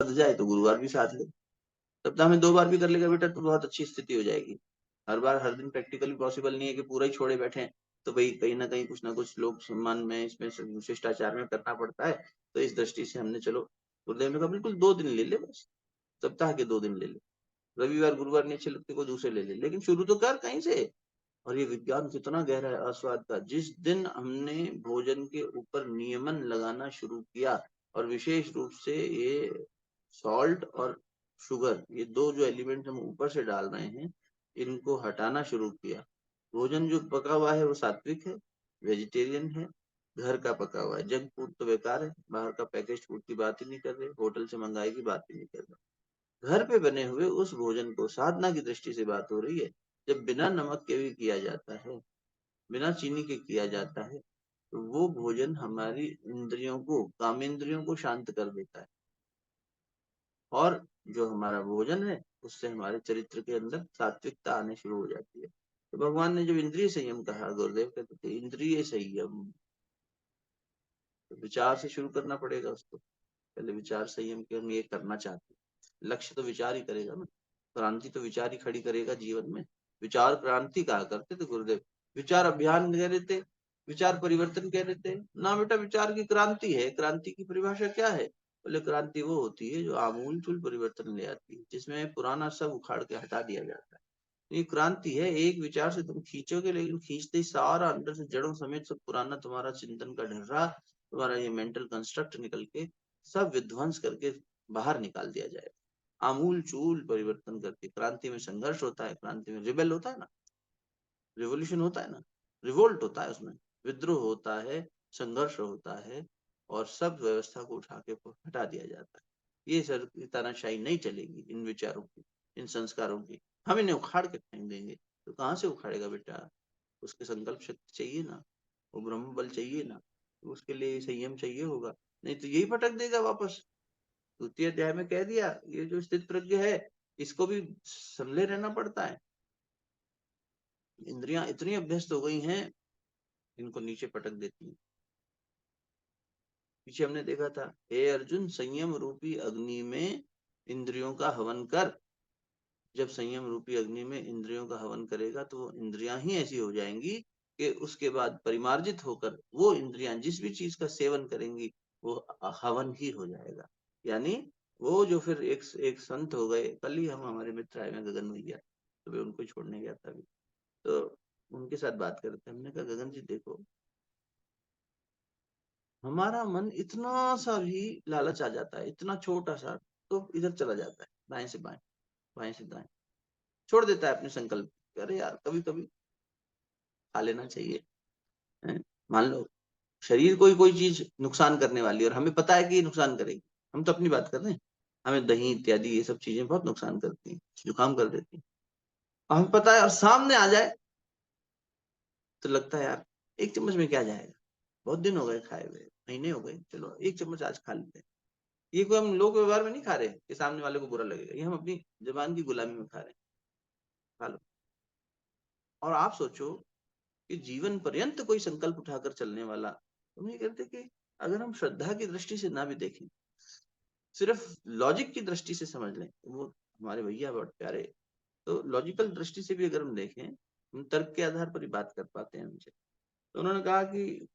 बच जाए तो गुरुवार भी साथ ले। सप्ताह में 2 बार भी कर लेगा बेटा तो बहुत अच्छी स्थिति हो जाएगी। हर बार हर दिन प्रैक्टिकली पॉसिबल नहीं है कि पूरा ही छोड़े बैठे हैं, तो भाई कहीं ना कहीं कुछ ना कुछ लोग सम्मान में, इसमें शिष्टाचार में करना पड़ता है। तो इस दृष्टि से हमने चलो, गुरुदेव ने कहा बिल्कुल 2 दिन ले ले बस, सप्ताह के 2 दिन ले ले, रविवार गुरुवार नहीं अच्छे लगते कोई दूसरे ले ले, लेकिन शुरू तो कर कहीं से। और ये विज्ञान कितना गहरा है आस्वाद का। जिस दिन हमने भोजन के ऊपर नियमन लगाना शुरू किया, और विशेष रूप से ये सॉल्ट और शुगर, ये दो जो एलिमेंट हम ऊपर से डाल रहे हैं, इनको हटाना शुरू किया। भोजन जो पका हुआ है वो सात्विक है, वेजिटेरियन है, घर का पका हुआ है। जंक फूड तो बेकार है, बाहर का पैकेज फूड की बात ही नहीं कर रहे, होटल से मंगाई की बात ही नहीं कर रहे। घर पे बने हुए उस भोजन को साधना की दृष्टि से बात हो रही है। जब बिना नमक के भी किया जाता है, बिना चीनी के किया जाता है, तो वो भोजन हमारी इंद्रियों को, कामेंद्रियों को शांत कर देता है। और जो हमारा भोजन है उससे हमारे चरित्र के अंदर सात्विकता आने शुरू हो जाती है। तो भगवान ने जब इंद्रिय संयम कहा, गुरुदेव कहते थे इंद्रिय संयम, तो विचार से शुरू करना पड़ेगा उसको। पहले विचार संयम के हम ये करना चाहते हैं, लक्ष्य तो विचार ही करेगा ना, क्रांति तो विचार ही खड़ी करेगा जीवन में। विचार क्रांति कहा करते थे गुरुदेव, विचार अभियान कह रहे थे, विचार परिवर्तन कह रहे थे ना बेटा, विचार की क्रांति है। क्रांति की परिभाषा क्या है, बोले क्रांति वो होती है जो आमूल चूल परिवर्तन ले आती है, जिसमें पुराना सब उखाड़ के हटा दिया जाता है। ये क्रांति है, एक विचार से तुम खींचोगे, लेकिन खींचते ही सारा अंदर से जड़ों समेत सब पुराना तुम्हारा चिंतन का ढर्रा, तुम्हारा ये मेंटल कंस्ट्रक्ट निकल के सब विध्वंस करके बाहर निकाल दिया जाएगा। आमूल चूल परिवर्तन करके। क्रांति में संघर्ष होता है, क्रांति में रिबेल होता है ना, रिवोल्यूशन होता है ना, रिवोल्ट होता है, उसमें विद्रोह होता है, संघर्ष होता है, और सब व्यवस्था को उठा के हटा दिया जाता है। ये सर तानाशाही नहीं चलेगी इन विचारों की, इन संस्कारों की। हम इन्हें उखाड़ के फेंक देंगे तो कहाँ से उखाड़ेगा बेटा, उसके संकल्प शक्ति चाहिए ना, वो ब्रह्म बल चाहिए ना, तो उसके लिए संयम चाहिए होगा, नहीं तो यही भटक देगा वापस। द्वितीय अध्याय में कह दिया, ये जो स्थित प्रज्ञ है इसको भी संभले रहना पड़ता है। इंद्रियां इतनी अभ्यस्त हो गई हैं, इनको नीचे पटक देती हैं। पीछे हमने देखा था, हे अर्जुन संयम रूपी अग्नि में इंद्रियों का हवन कर। जब संयम रूपी अग्नि में इंद्रियों का हवन करेगा तो वो इंद्रियां ही ऐसी हो जाएंगी कि उसके बाद परिमार्जित होकर वो इंद्रियां जिस भी चीज का सेवन करेंगी वो हवन ही हो जाएगा। यानी वो जो फिर एक संत हो गए, कल ही हम हमारे मित्र आए हैं गगन भैया, तो मैं उनको छोड़ने गया था अभी, तो उनके साथ बात कर रहे थे। हमने कहा गगन जी देखो, हमारा मन इतना सा भी लालच आ जाता है, इतना छोटा सा, तो इधर चला जाता है, दाएं से बाएं, बाएं से दाएं, छोड़ देता है अपने संकल्प। अरे यार कभी कभी खा लेना चाहिए, है? मान लो शरीर को ही कोई चीज नुकसान करने वाली है और हमें पता है कि ये नुकसान करेगी, हम तो अपनी बात कर रहे हैं, हमें दही इत्यादि ये सब चीजें बहुत नुकसान करती हैं, जुकाम कर देती हैं, और हमें पता है और सामने आ जाए तो लगता है यार एक चम्मच में क्या जाएगा, बहुत दिन हो गए खाए हुए, महीने हो गए, चलो एक चम्मच आज खा लेते हैं। ये कोई हम लोग व्यवहार में नहीं खा रहे कि सामने वाले को बुरा लगेगा, ये हम अपनी जबान की गुलामी में खा रहे हैं, खा लो। और आप सोचो कि जीवन पर्यंत कोई संकल्प उठाकर चलने वाला, हम ये कहते कि अगर हम श्रद्धा की दृष्टि से ना भी देखें, सिर्फ लॉजिक की दृष्टि से समझ लें, वो हमारे भैया बहुत प्यारे, तो लॉजिकल दृष्टि से भी अगर हम देखें, हम तर्क के आधार पर ही बात कर पाते हैं उनसे। तो उन्होंने कहा कि,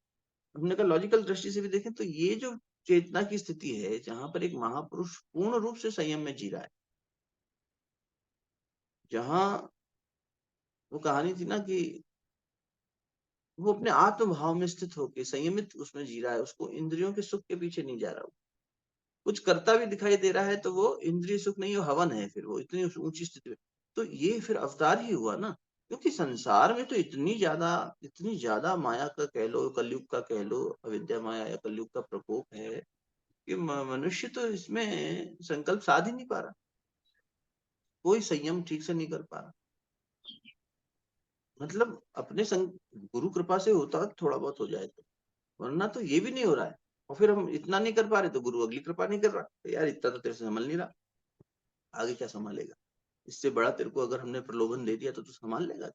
हमने कहा लॉजिकल दृष्टि से भी देखें तो ये जो चेतना की स्थिति है जहां पर एक महापुरुष पूर्ण रूप से संयम में जी रहा है, जहां वो कहानी थी ना कि वो अपने आत्म भाव में स्थित होकर संयमित उसमें जी रहा है, उसको इंद्रियों के सुख के पीछे नहीं जा रहा, कुछ करता भी दिखाई दे रहा है तो वो इंद्रिय सुख नहीं, वो हवन है, फिर वो इतनी ऊंची स्थिति में। तो ये फिर अवतार ही हुआ ना, क्योंकि संसार में तो इतनी ज्यादा माया का कह लो, कलयुग का कह लो, अविद्या माया या कलयुग का प्रकोप है कि मनुष्य तो इसमें संकल्प साध ही नहीं पा रहा, कोई संयम ठीक से नहीं कर पा रहा। मतलब अपने गुरु कृपा से होता थोड़ा बहुत हो जाए तो, वरना तो ये भी नहीं हो रहा है। और फिर हम इतना नहीं कर पा रहे तो गुरु अगली कृपा नहीं कर रहा, तो यार इतना तो तेरे से संभल नहीं रहा, आगे क्या संभालेगा। इससे बड़ा तेरे को अगर हमने प्रलोभन दे दिया तो तू संभाल लेगा,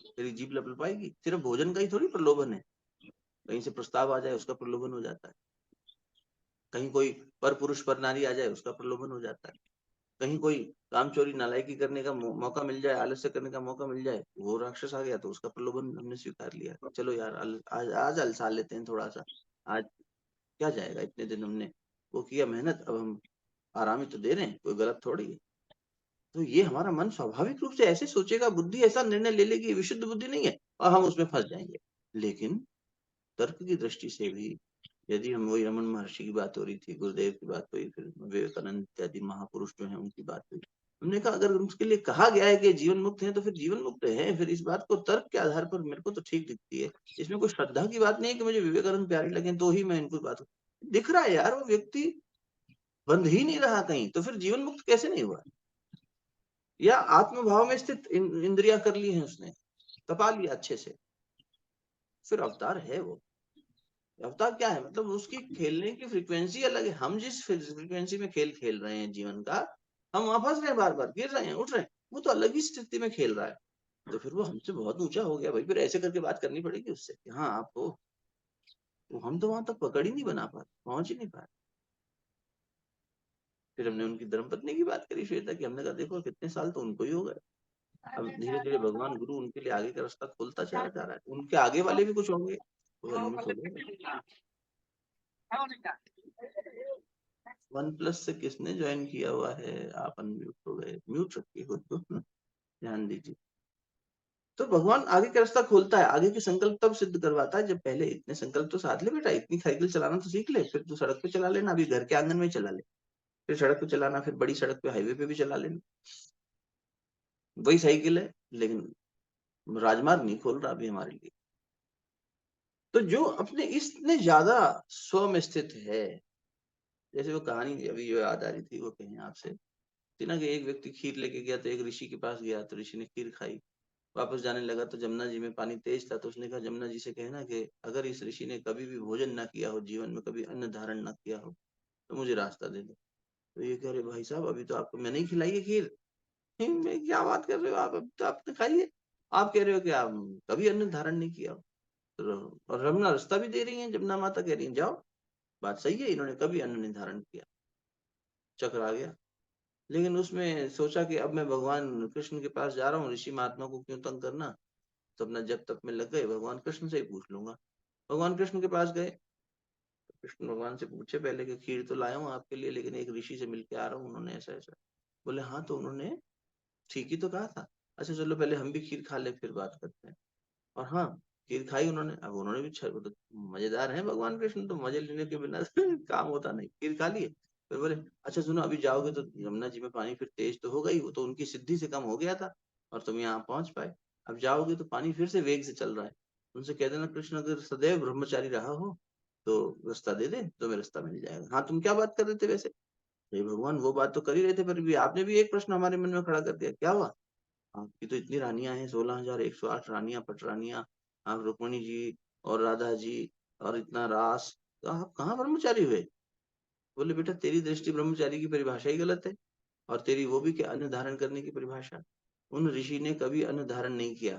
तेरी जीभ लपलपाएगी। सिर्फ भोजन का ही थोड़ी प्रलोभन है, कहीं से प्रस्ताव आ जाए उसका प्रलोभन हो जाता है, कहीं कोई पर पुरुष पर नारी आ जाए उसका प्रलोभन हो जाता है, कहीं कोई काम चोरी नालायकी करने का मौका मिल जाए, आलस्य करने का मौका मिल जाए, वो राक्षस आ गया तो उसका प्रलोभन हमने स्वीकार लिया, चलो यार आज अलसा लेते हैं थोड़ा सा, आज क्या जाएगा, इतने दिन हमने वो किया मेहनत, अब हम आराम ही तो दे रहे हैं, कोई गलत थोड़ी है। तो ये हमारा मन स्वाभाविक रूप से ऐसे सोचेगा, बुद्धि ऐसा निर्णय ले लेगी, विशुद्ध बुद्धि नहीं है, और हम उसमें फंस जाएंगे। लेकिन तर्क की दृष्टि से भी, यदि हम, वही रमन महर्षि की बात हो रही थी, गुरुदेव की बात हुई, फिर विवेकानंद इत्यादि महापुरुष जो है उनकी बात हुई, हमने कहा अगर उसके लिए कहा गया है कि जीवन मुक्त है तो फिर जीवन मुक्त है, फिर इस बात को तर्क के आधार पर मेरे को तो ठीक दिखती है। इसमें कोई श्रद्धा की बात नहीं है कि मुझे विवेकानंद प्यारे लगे तो ही मैं इनको बात, दिख रहा है यार वो व्यक्ति बंध ही नहीं रहा कहीं, तो फिर जीवन मुक्त कैसे नहीं हुआ। या आत्म भाव में स्थित इंद्रिया कर ली है उसने, तपा लिया अच्छे से, फिर अवतार है वो। अवतार क्या है, मतलब उसकी खेलने की फ्रीक्वेंसी अलग है, हम जिस फ्रीक्वेंसी में खेल खेल रहे हैं जीवन का, हम वहां फंस रहे हैं, बार बार गिर रहे हैं, उठ रहे हैं, वो तो अलग ही स्थिति में खेल रहा है। तो फिर वो हमसे बहुत ऊंचा हो गया भाई, फिर ऐसे करके बात करनी पड़ेगी उससे कि हाँ आप हो, तो हम तो वहां तक पकड़ ही नहीं बना पाए, पहुंच ही नहीं पाए। फिर हमने उनकी धर्मपत्नी की बात करी श्वेता की, हमने कहा देखो कितने साल तो उनको ही हो गए, अब धीरे धीरे भगवान गुरु उनके लिए आगे का रास्ता खोलता चला जा रहा है, उनके आगे वाले भी कुछ होंगे तो उनमें खोलेंगे। वन प्लस से किसने ज्वाइन किया हुआ है, आप अनम्यूट हो गए, म्यूट रखिए खुद को, ध्यान दीजिए। तो भगवान आगे का रास्ता खोलता है, आगे के संकल्प तब सिद्ध करवाता है जब पहले इतने संकल्प तो साध ले बेटा, इतनी साइकिल चलाना तो सीख ले, फिर तू सड़क पे चला लेना, अभी घर के आंगन में चला ले, फिर सड़क पे चलाना, फिर बड़ी सड़क पे हाईवे पे भी चला लेना, वही साइकिल है, लेकिन राजमार्ग नहीं खोल रहा अभी हमारे लिए। तो जो अपने इतने ज्यादा स्व में स्थित है, जैसे वो कहानी अभी जो याद आ रही थी वो कहीं आपसे थी ना, कि एक व्यक्ति खीर लेके गया तो एक ऋषि के पास गया, तो ऋषि ने खीर खाई, वापस जाने लगा तो जमुना जी में पानी तेज था, तो उसने कहा जमुना जी से कहना कि अगर इस ऋषि ने कभी भी भोजन ना किया हो, जीवन में कभी अन्न धारण ना किया हो, तो मुझे रास्ता दे दो। तो ये कह रहे भाई साहब अभी तो आपको मैंने ही खिलाई है खीर। मैं क्या बात कर रहे हो आप, अभी तो आपने खाई है। आप कह रहे हो कि आप कभी अन्न धारण नहीं किया। और रमना रास्ता भी दे रही है, जमुना माता कह रही है जाओ, बात सही है, इन्होंने कभी अन्न नहीं धारण किया। चक्र आ गया। लेकिन उसमें सोचा कि अब मैं भगवान कृष्ण के पास जा रहा हूँ, ऋषि महात्मा को क्यों तंग करना। तो अपना जब तक में लग गए, भगवान कृष्ण से ही पूछ लूंगा। भगवान कृष्ण के पास गए, कृष्ण भगवान से पूछे पहले कि खीर तो लाया हूँ आपके लिए, लेकिन एक ऋषि से मिलके आ रहा हूँ, उन्होंने ऐसा ऐसा। बोले हाँ तो उन्होंने ठीक ही तो कहा था। अच्छा चलो पहले हम भी खीर खा ले फिर बात करते हैं। और हाँ, खीर खाई उन्होंने। अब उन्होंने भी वो तो मजेदार है भगवान कृष्ण, तो मजे लेने के बिना काम होता नहीं। खीर खा लिए, फिर बोले अच्छा सुनो, अभी जाओगे तो यमुना जी में पानी फिर तेज तो हो गई, वो तो उनकी सिद्धि से कम हो गया था और तुम यहाँ पहुंच पाए। अब जाओगे तो पानी फिर से वेग से चल रहा है। उनसे कह देना कृष्ण अगर सदैव ब्रह्मचारी रहा हो तो रास्ता दे दे, तुम्हें रास्ता मिल जाएगा। हाँ तुम क्या बात कर रहे थे वैसे। हे भगवान वो बात तो कर ही रहे थे, पर भी आपने भी एक प्रश्न हमारे मन में खड़ा कर दिया, क्या हुआ। आपकी तो इतनी रानियां हैं, 16,108 रानियां पटरानियां, आप रुक्मणी जी और राधा जी, और इतना रास, तो आप कहाँ ब्रह्मचारी हुए। बोले बेटा तेरी दृष्टि ब्रह्मचारी की परिभाषा ही गलत है, और तेरी वो भी क्या अन्न धारण करने की परिभाषा। उन ऋषि ने कभी अन्न धारण नहीं किया,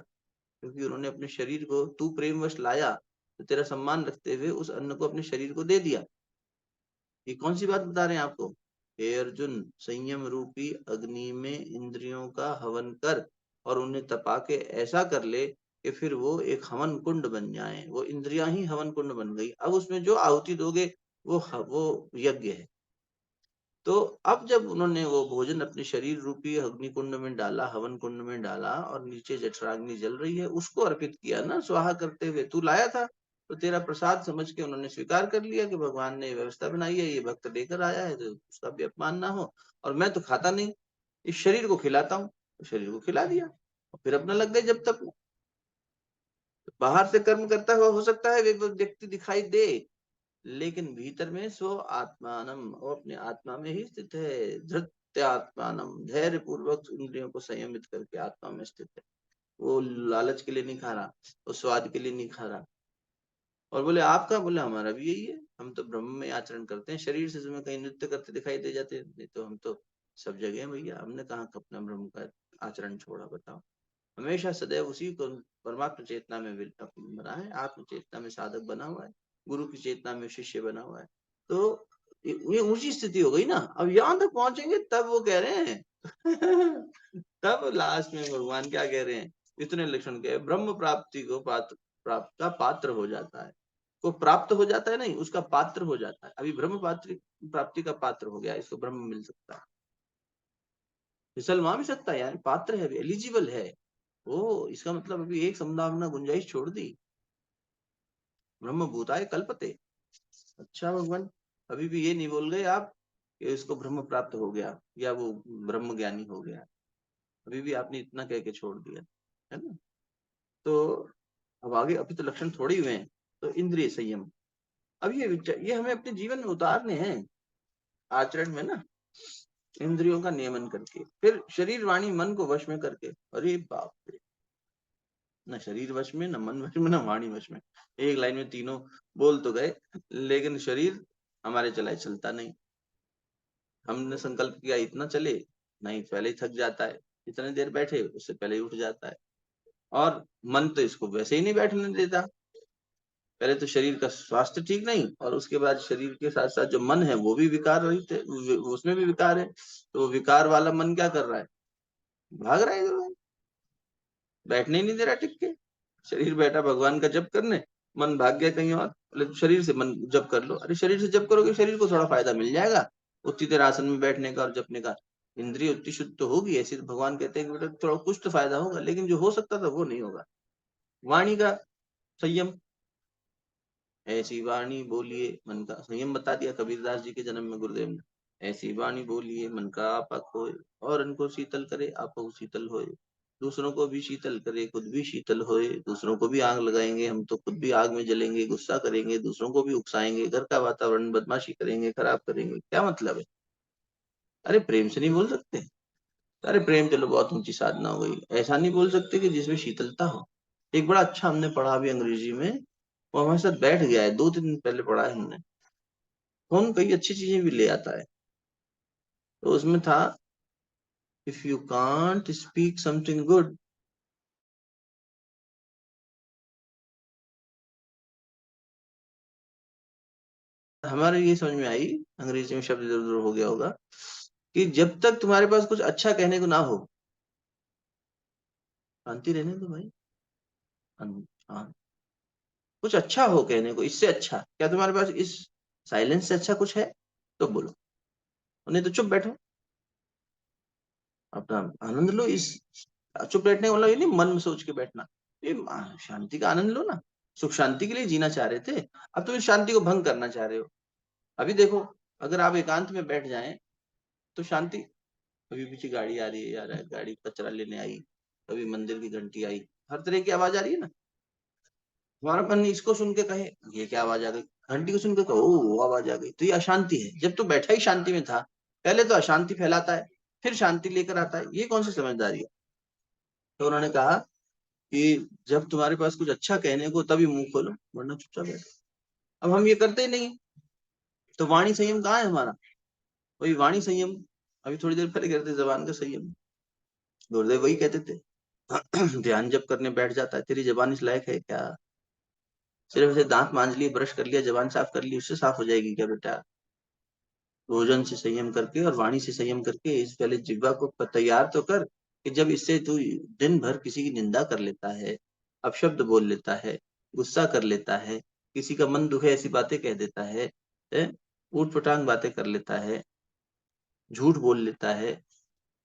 क्योंकि उन्होंने अपने शरीर को, तू प्रेमवश लाया तो तेरा सम्मान रखते हुए उस अन्न को अपने शरीर को दे दिया। ये कौन सी बात बता रहे हैं आपको। हे अर्जुन, संयम रूपी अग्नि में इंद्रियों का हवन कर और उन्हें तपा के ऐसा कर ले कि फिर वो एक हवन कुंड बन जाए। वो इंद्रियां ही हवन कुंड बन गई, अब उसमें जो आहुति दोगे वो यज्ञ है। तो अब जब उन्होंने वो भोजन अपने शरीर रूपी अग्नि कुंड में डाला, हवन कुंड में डाला, और नीचे जठराग्नि जल रही है, उसको अर्पित किया ना स्वाहा करते हुए, तू लाया था तो तेरा प्रसाद समझ के उन्होंने स्वीकार कर लिया कि भगवान ने व्यवस्था बनाई है, ये भक्त लेकर आया है तो उसका भी अपमान ना हो। और मैं तो खाता नहीं, इस शरीर को खिलाता हूँ, तो शरीर को खिला दिया और फिर अपना लग गए जब तक। बाहर से कर्म करता हुआ हो सकता है वे व्यक्ति दिखाई दे, लेकिन भीतर में स्व आत्मानम, वो अपने आत्मा में ही स्थित है। धृत्य आत्मानम, धैर्य पूर्वक इंद्रियों को संयमित करके आत्मा में स्थित है। वो लालच के लिए नहीं खा रहा, वो स्वाद के लिए नहीं खा रहा। और बोले आपका, बोले हमारा भी यही है, हम तो ब्रह्म में आचरण करते हैं, शरीर से तुम्हें कहीं नृत्य करते दिखाई दे जाते हैं, नहीं तो हम तो सब जगह हैं भैया, हमने कहाँ अपना ब्रह्म का आचरण छोड़ा बताओ। हमेशा सदैव उसी को परमात्म चेतना में बना है, आत्म चेतना में साधक बना हुआ है, गुरु की चेतना में शिष्य बना हुआ है। तो ये ऊंची स्थिति हो गई ना। अब यहां तक पहुंचेंगे तब वो कह रहे हैं तब लास्ट में भगवान क्या कह रहे हैं, इतने लक्षण के ब्रह्म प्राप्ति को पात्र, प्राप्त का पात्र हो जाता है। को प्राप्त हो जाता है नहीं, उसका पात्र हो जाता है। अभी ब्रह्म पात्र प्राप्ति का पात्र हो गया, इसको ब्रह्म मिल सकता है, फिसल वहां भी सकता है यार, पात्र है, एलिजिबल है। ओ इसका मतलब अभी एक संभावना गुंजाइश छोड़ दी, ब्रह्म भूताय कल्पते। अच्छा भगवान, अभी भी ये नहीं बोल गए आप कि इसको ब्रह्म प्राप्त हो गया या वो ब्रह्म ज्ञानी हो गया। अभी भी आपने इतना कह के छोड़ दिया है ना। तो अब आगे, अभी तो लक्षण थोड़ी हुए हैं। तो इंद्रिय संयम, अब ये हमें अपने जीवन में उतारने हैं, आचरण में ना। इंद्रियों का नियमन करके, फिर शरीर वाणी मन को वश में करके। अरे बाप रे, न शरीर वश में, न मन वश में, न वाणी वश में। एक लाइन में तीनों बोल तो गए, लेकिन शरीर हमारे चलाए चलता नहीं। हमने संकल्प किया इतना चले, नहीं पहले ही थक जाता है, इतने देर बैठे उससे पहले ही उठ जाता है। और मन तो इसको वैसे ही नहीं बैठने देता। पहले तो शरीर का स्वास्थ्य ठीक नहीं, और उसके बाद शरीर के साथ साथ जो मन है वो भी विकार रहित है, उसमें भी विकार है। तो वो विकार वाला मन क्या कर रहा है, भाग रहा है इधर, बैठने ही नहीं दे रहा टिक के। शरीर बैठा भगवान का जप करने, मन भाग गया कहीं और। बोले शरीर से मन जप कर लो, अरे शरीर से जप करोगे शरीर को थोड़ा फायदा मिल जाएगा उतनी देर आसन में बैठने का और जपने का, इंद्रिय उतनी शुद्ध तो होगी। ऐसे तो भगवान कहते हैं कि बेटा थोड़ा कुछ तो फायदा होगा, लेकिन जो हो सकता था वो नहीं होगा। वाणी का संयम, ऐसी वाणी बोलिए मन का संयम बता दिया कबीरदास जी के जन्म में गुरुदेव ने। ऐसी वाणी बोलिए मन का आपा खोए, और इनको शीतल करे आपको शीतल होए। दूसरों को भी शीतल करे खुद भी शीतल होए। दूसरों को भी आग लगाएंगे हम तो खुद भी आग में जलेंगे, गुस्सा करेंगे दूसरों को भी उकसाएंगे, घर का वातावरण बदमाशी करेंगे, खराब करेंगे, क्या मतलब है। अरे प्रेम से नहीं बोल सकते। अरे प्रेम चलो बहुत ऊंची साधना हो गई, ऐसा नहीं बोल सकते कि जिसमें शीतलता हो। एक बड़ा अच्छा हमने पढ़ा अभी अंग्रेजी में, वो हमारे साथ बैठ गया है, 2 दिन पहले पढ़ा है हमने। कौन कई अच्छी चीजें भी ले आता है। तो उसमें था, if you can't speak something good, हमारे ये समझ में आई, अंग्रेजी में शब्द इधर उधर हो गया होगा, कि जब तक तुम्हारे पास कुछ अच्छा कहने को ना हो, शांति रहने दो भाई। हाँ, कुछ अच्छा हो कहने को, इससे अच्छा क्या तुम्हारे पास इस साइलेंस से अच्छा कुछ है, तो बोलो, नहीं तो चुप बैठो, अपना आनंद लो इस। चुप बैठने का मतलब ये नहीं मन में सोच के बैठना, ये शांति का आनंद लो ना। सुख शांति के लिए जीना चाह रहे थे, अब तुम इस शांति को भंग करना चाह रहे हो। अभी देखो, अगर आप एकांत में बैठ जाएं तो शांति, कभी पीछे गाड़ी आ रही है यार, गाड़ी कचरा लेने आई, कभी मंदिर की घंटी आई, हर तरह की आवाज आ रही है ना, हमारा मन इसको सुन के कहे ये क्या आवाज आ गई, घंटी को सुन के कहो ओ वो आवाज आ गई, तो ये अशांति है। जब तू बैठा ही शांति में था, पहले तो अशांति फैलाता है, फिर शांति लेकर आता है, ये कौन सी समझदारी है। तो उन्होंने कहा कि जब तुम्हारे पास कुछ अच्छा कहने को तभी मुंह खोलो, वरना चुपचाप बैठो। अब हम ये करते ही नहीं, तो वाणी संयम कहाँ है हमारा, वही वाणी संयम, अभी थोड़ी देर पहले कहते जबान का संयम, गुरुदेव वही कहते थे। ध्यान जब करने बैठ जाता है, तेरी जबान इस लायक है क्या, सिर्फ ऐसे दांत मांज लिए, ब्रश कर लिया, जबान साफ कर ली, उससे साफ हो जाएगी क्या बेटा। भोजन से संयम करके और वाणी से संयम करके इस पहले जिह्वा को तैयार तो कर, कि जब इससे तू दिन भर किसी की निंदा कर लेता है, अपशब्द बोल लेता है, गुस्सा कर लेता है, किसी का मन दुखे ऐसी बातें कह देता है, ऊट पटांग बातें कर लेता है, झूठ बोल लेता है,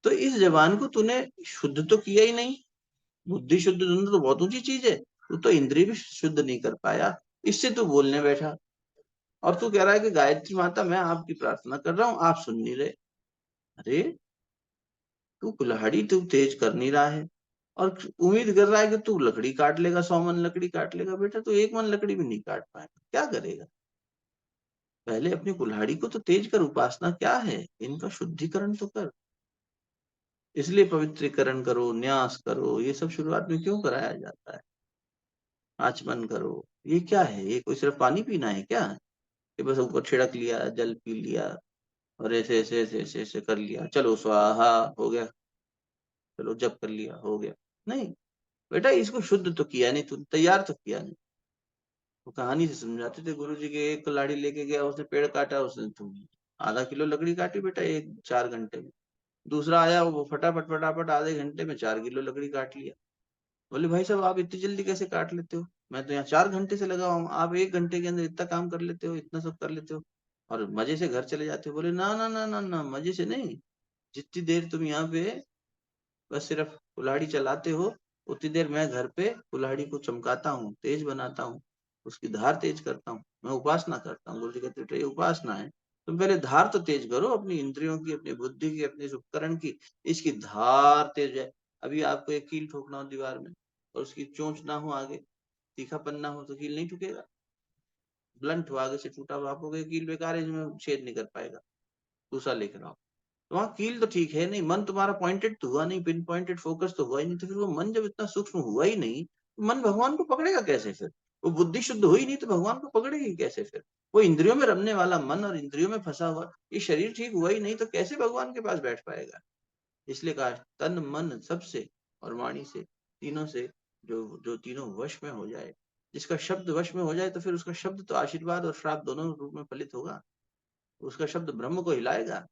तो इस जबान को तूने शुद्ध तो किया ही नहीं। बुद्धि शुद्ध होना तो बहुत ऊंची चीज है, तू तो इंद्रिय भी शुद्ध नहीं कर पाया, इससे तू बोलने बैठा। और तू कह रहा है कि गायत्री माता मैं आपकी प्रार्थना कर रहा हूँ, आप सुन नहीं रहे। अरे, तू कुल्हाड़ी तू तेज कर नहीं रहा है, और उम्मीद कर रहा है कि तू लकड़ी काट लेगा, 100 मन लकड़ी काट लेगा, बेटा तू 1 मन लकड़ी भी नहीं काट पाएगा, क्या करेगा। पहले अपनी कुल्हाड़ी को तो तेज कर, उपासना क्या है, इनका शुद्धिकरण तो कर। इसलिए पवित्रीकरण करो, न्यास करो, ये सब शुरुआत में क्यों कराया जाता है। आचमन करो, ये क्या है, ये कोई सिर्फ पानी पीना है क्या, कि बस ऊपर छिड़क लिया, जल पी लिया, और ऐसे ऐसे ऐसे ऐसे ऐसे कर लिया, चलो स्वाहा हो गया, चलो जप कर लिया हो गया। नहीं बेटा, इसको शुद्ध तो किया नहीं, तू तैयार तो किया नहीं। वो कहानी से समझाते थे गुरु जी के, एक लाड़ी लेके गया, उसने पेड़ काटा, उसने तुम आधा किलो लकड़ी काटी बेटा एक 4 घंटे में। दूसरा आया, वो फटाफट फटाफट आधे घंटे में 4 किलो लकड़ी काट लिया। बोले भाई साहब आप इतनी जल्दी कैसे काट लेते हो, मैं तो यहाँ 4 घंटे से लगा हूँ, आप 1 घंटे के अंदर इतना काम कर लेते हो, इतना सब कर लेते हो, और मजे से घर चले जाते हो। बोले ना ना ना ना ना, मजे से नहीं, जितनी देर तुम यहाँ पे बस सिर्फ कुल्हाड़ी चलाते हो, उतनी देर मैं घर पे कुल्हाड़ी को चमकाता हूँ, तेज बनाता हूँ, उसकी धार तेज करता हूँ, मैं उपासना करता हूँ। गुरु जी कहते थे ये उपासना है, तुम पहले धार तो तेज करो अपनी इंद्रियों की, अपनी बुद्धि की, अपने इस उपकरण की, इसकी धार तेज है। अभी आपको एक कील ठोकना हो दीवार में, और उसकी चोंच ना हो आगे, तीखापन ना हो, तो कील नहीं ठुकेगा। ब्लंट हो, आगे से टूटा हुआ, आपको कील बेकार है, इसमें छेद नहीं कर पाएगा, दूसरा लेकर आओ। तो वहां कील तो ठीक है नहीं, मन तुम्हारा पॉइंटेड तो हुआ नहीं, पिन पॉइंटेड फोकस तो हुआ ही नहीं, तो फिर वो मन जब इतना सूक्ष्म हुआ ही नहीं, तो मन भगवान को पकड़ेगा कैसे फिर। वो बुद्धि शुद्ध हुई नहीं तो भगवान को पकड़ेगी कैसे फिर। वो इंद्रियों में रमने वाला मन और इंद्रियों में फंसा हुआ, ये शरीर ठीक हुआ ही नहीं तो कैसे भगवान के पास बैठ पाएगा। इसलिए कहा तन मन सबसे और वाणी से, तीनों से, जो जो तीनों वश में हो जाए, जिसका शब्द वश में हो जाए, तो फिर उसका शब्द तो आशीर्वाद और श्राप दोनों रूप में फलित होगा। उसका शब्द ब्रह्म को हिलाएगा।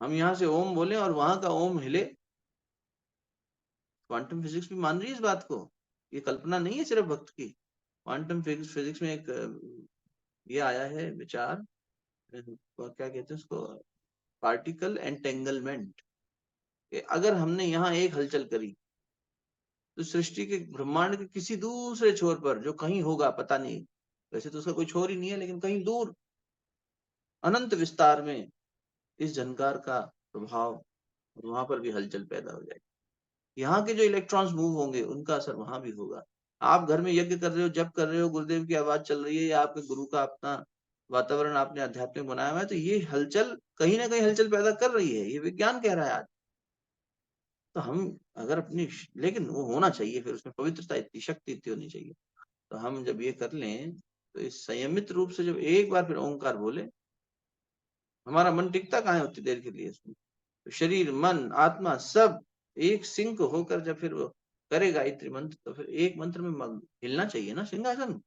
हम यहाँ से ओम बोले और वहां का ओम हिले, क्वांटम फिजिक्स भी मान रही है इस बात को, ये कल्पना नहीं है सिर्फ भक्त की। क्वांटम फिजिक्स में एक ये आया है विचार, क्या कहते हैं उसको, पार्टिकल एंटेंगलमेंट। अगर हमने यहाँ एक हलचल करी, तो सृष्टि के ब्रह्मांड के किसी दूसरे छोर पर, जो कहीं होगा पता नहीं, वैसे तो उसका कोई छोर ही नहीं है, लेकिन कहीं दूर अनंत विस्तार में इस झनकार का प्रभाव, वहां पर भी हलचल पैदा हो जाएगी। यहाँ के जो इलेक्ट्रॉन्स मूव होंगे उनका असर वहां भी होगा। आप घर में यज्ञ कर रहे हो, जब कर रहे हो, गुरुदेव की आवाज चल रही है, या आपके गुरु का अपना वातावरण आपने आध्यात्मिक बनाया हुआ है, तो ये हलचल कहीं ना कहीं हलचल पैदा कर रही है, ये विज्ञान कह रहा है आज। तो हम अगर अपनी, लेकिन वो होना चाहिए, फिर उसमें पवित्रता इतनी, शक्ति इतनी होनी चाहिए। तो हम जब ये कर लें, तो इस संयमित रूप से जब एक बार फिर ओंकार बोले, हमारा मन टिकता कहाँ है उतनी देर के लिए इसमें। तो शरीर, मन, आत्मा सब एक सिंक होकर जब फिर वो करे गायत्री मंत्र, तो फिर एक मंत्र में हिलना चाहिए ना सिंहासन।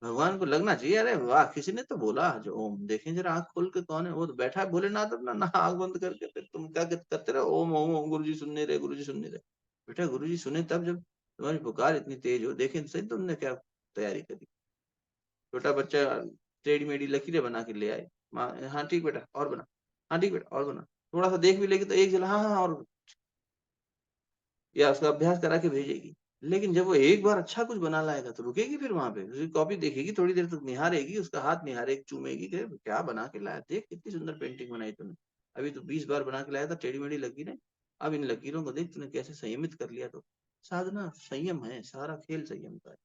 भगवान को लगना चाहिए अरे वाह, किसी ने तो बोला जो ओम। देखें जरा आंख खोल के कौन है, वो तो बैठा है भोलेनाथ अपना, ना आंख बंद करके, फिर तुम क्या करते रहो ओम ओम ओम, गुरु जी सुन नहीं रहे, गुरु जी सुन नहीं रहे। बेटा गुरु जी सुने तब जब तुम्हारी पुकार इतनी तेज हो। देखें सही तुमने क्या तैयारी करी। छोटा बच्चा टेढ़ी मेढ़ी लकीरें बना के ले आए, माँ हाँ ठीक बेटा और बना, हाँ ठीक बेटा और बना। थोड़ा सा देख भी लेगी तो एक जला हाँ हाँ और, या उसका अभ्यास करा के भेजेगी। लेकिन जब वो एक बार अच्छा कुछ बना लाएगा तो रुकेगी, फिर वहां पे उसकी कॉपी देखेगी, थोड़ी देर तक निहारेगी, उसका हाथ निहारेगी, चूमेगी कि क्या बना के लाया, देख कितनी सुंदर पेंटिंग बनाई तूने। अभी तो 20 बार बना के लाया था टेढ़ी मेढ़ी लकीरें, अब इन लकीरों को देख तूने कैसे संयमित कर लिया। तो साधना संयम है, सारा खेल संयम का है।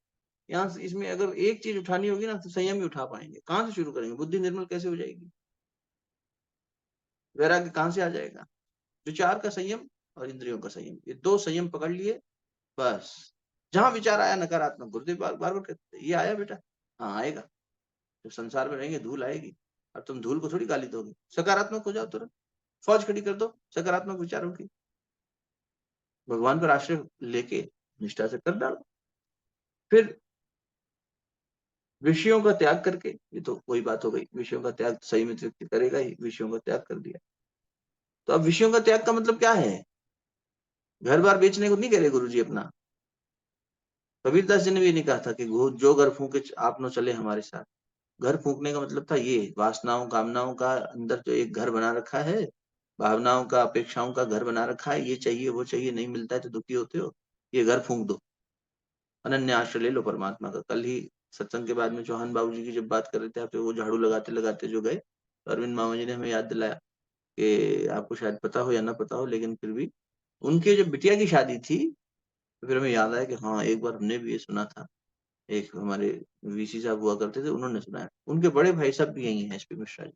यहाँ से इसमें अगर एक चीज उठानी होगी ना तो संयम ही उठा पाएंगे। कहाँ से शुरू करेंगे, बुद्धि निर्मल कैसे हो जाएगी, वैराग्य कहाँ से आ जाएगा। विचार का संयम और इंद्रियों का संयम, ये दो संयम पकड़ लिए बस। जहां विचार आया नकारात्मक, गुरुदेव बार बार कहते ये आया बेटा, हाँ आएगा, जब संसार में रहेंगे धूल आएगी। अब तुम धूल को थोड़ी गाली दोगे, सकारात्मक हो जाओ तुरंत, फौज खड़ी कर दो सकारात्मक विचारों की, भगवान पर आश्रय लेके निष्ठा से कर डालो। फिर विषयों का त्याग करके, ये तो वही बात हो गई, विषयों का त्याग संयमित व्यक्ति करेगा ही, विषयों का त्याग कर दिया। तो अब विषयों का त्याग का मतलब क्या है, घर बार बेचने को नहीं कह रहे गुरु जी अपना। कबीरदास जी ने भी नहीं कहा था कि जो घर फूके आप न चले हमारे साथ। घर फूकने का मतलब था ये वासनाओं कामनाओं का अंदर जो एक घर बना रखा है, भावनाओं का अपेक्षाओं का घर बना रखा है, ये चाहिए वो चाहिए, नहीं मिलता है तो दुखी होते हो, ये घर फूक दो, अनन्य आश्रय ले लो परमात्मा का। कल ही सत्संग के बाद में चौहान बाबू जी की जब बात कर रहे थे, आप वो झाड़ू लगाते लगाते जो गए, तो अरविंद मामा जी ने हमें याद दिलाया कि आपको शायद पता हो या ना पता हो, लेकिन फिर भी उनके जब बिटिया की शादी थी, तो फिर हमें याद आया कि हाँ एक बार हमने भी ये सुना था। एक हमारे वीसी साहब हुआ करते थे, उन्होंने सुनाया, उनके बड़े भाई साहब भी यही हैं एसपी मिश्रा जी।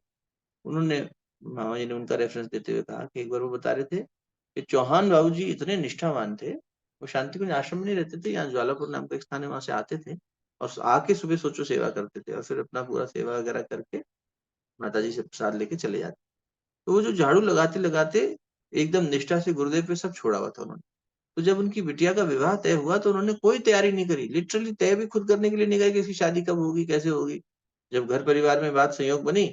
उन्होंने, मामा जी ने उनका रेफरेंस देते हुए कहा कि एक बार वो बता रहे थे कि चौहान बाबू जी इतने निष्ठावान थे, वो शांति कुंज आश्रम में नहीं रहते थे, यहाँ ज्वालापुर नाम का एक स्थान है, वहां से आते थे और आके सुबह सोचो सेवा करते थे, और फिर अपना पूरा सेवा वगैरह करके माता जी से प्रसाद लेके चले जाते। तो वो जो झाड़ू लगाते लगाते एकदम निष्ठा से गुरुदेव पे सब छोड़ा हुआ था उन्होंने। तो जब उनकी बिटिया का विवाह तय हुआ तो उन्होंने कोई तैयारी नहीं करी, लिटरली तय भी खुद करने के लिए नहीं गए कि इसकी शादी कब होगी कैसे होगी। जब घर परिवार में बात संयोग बनी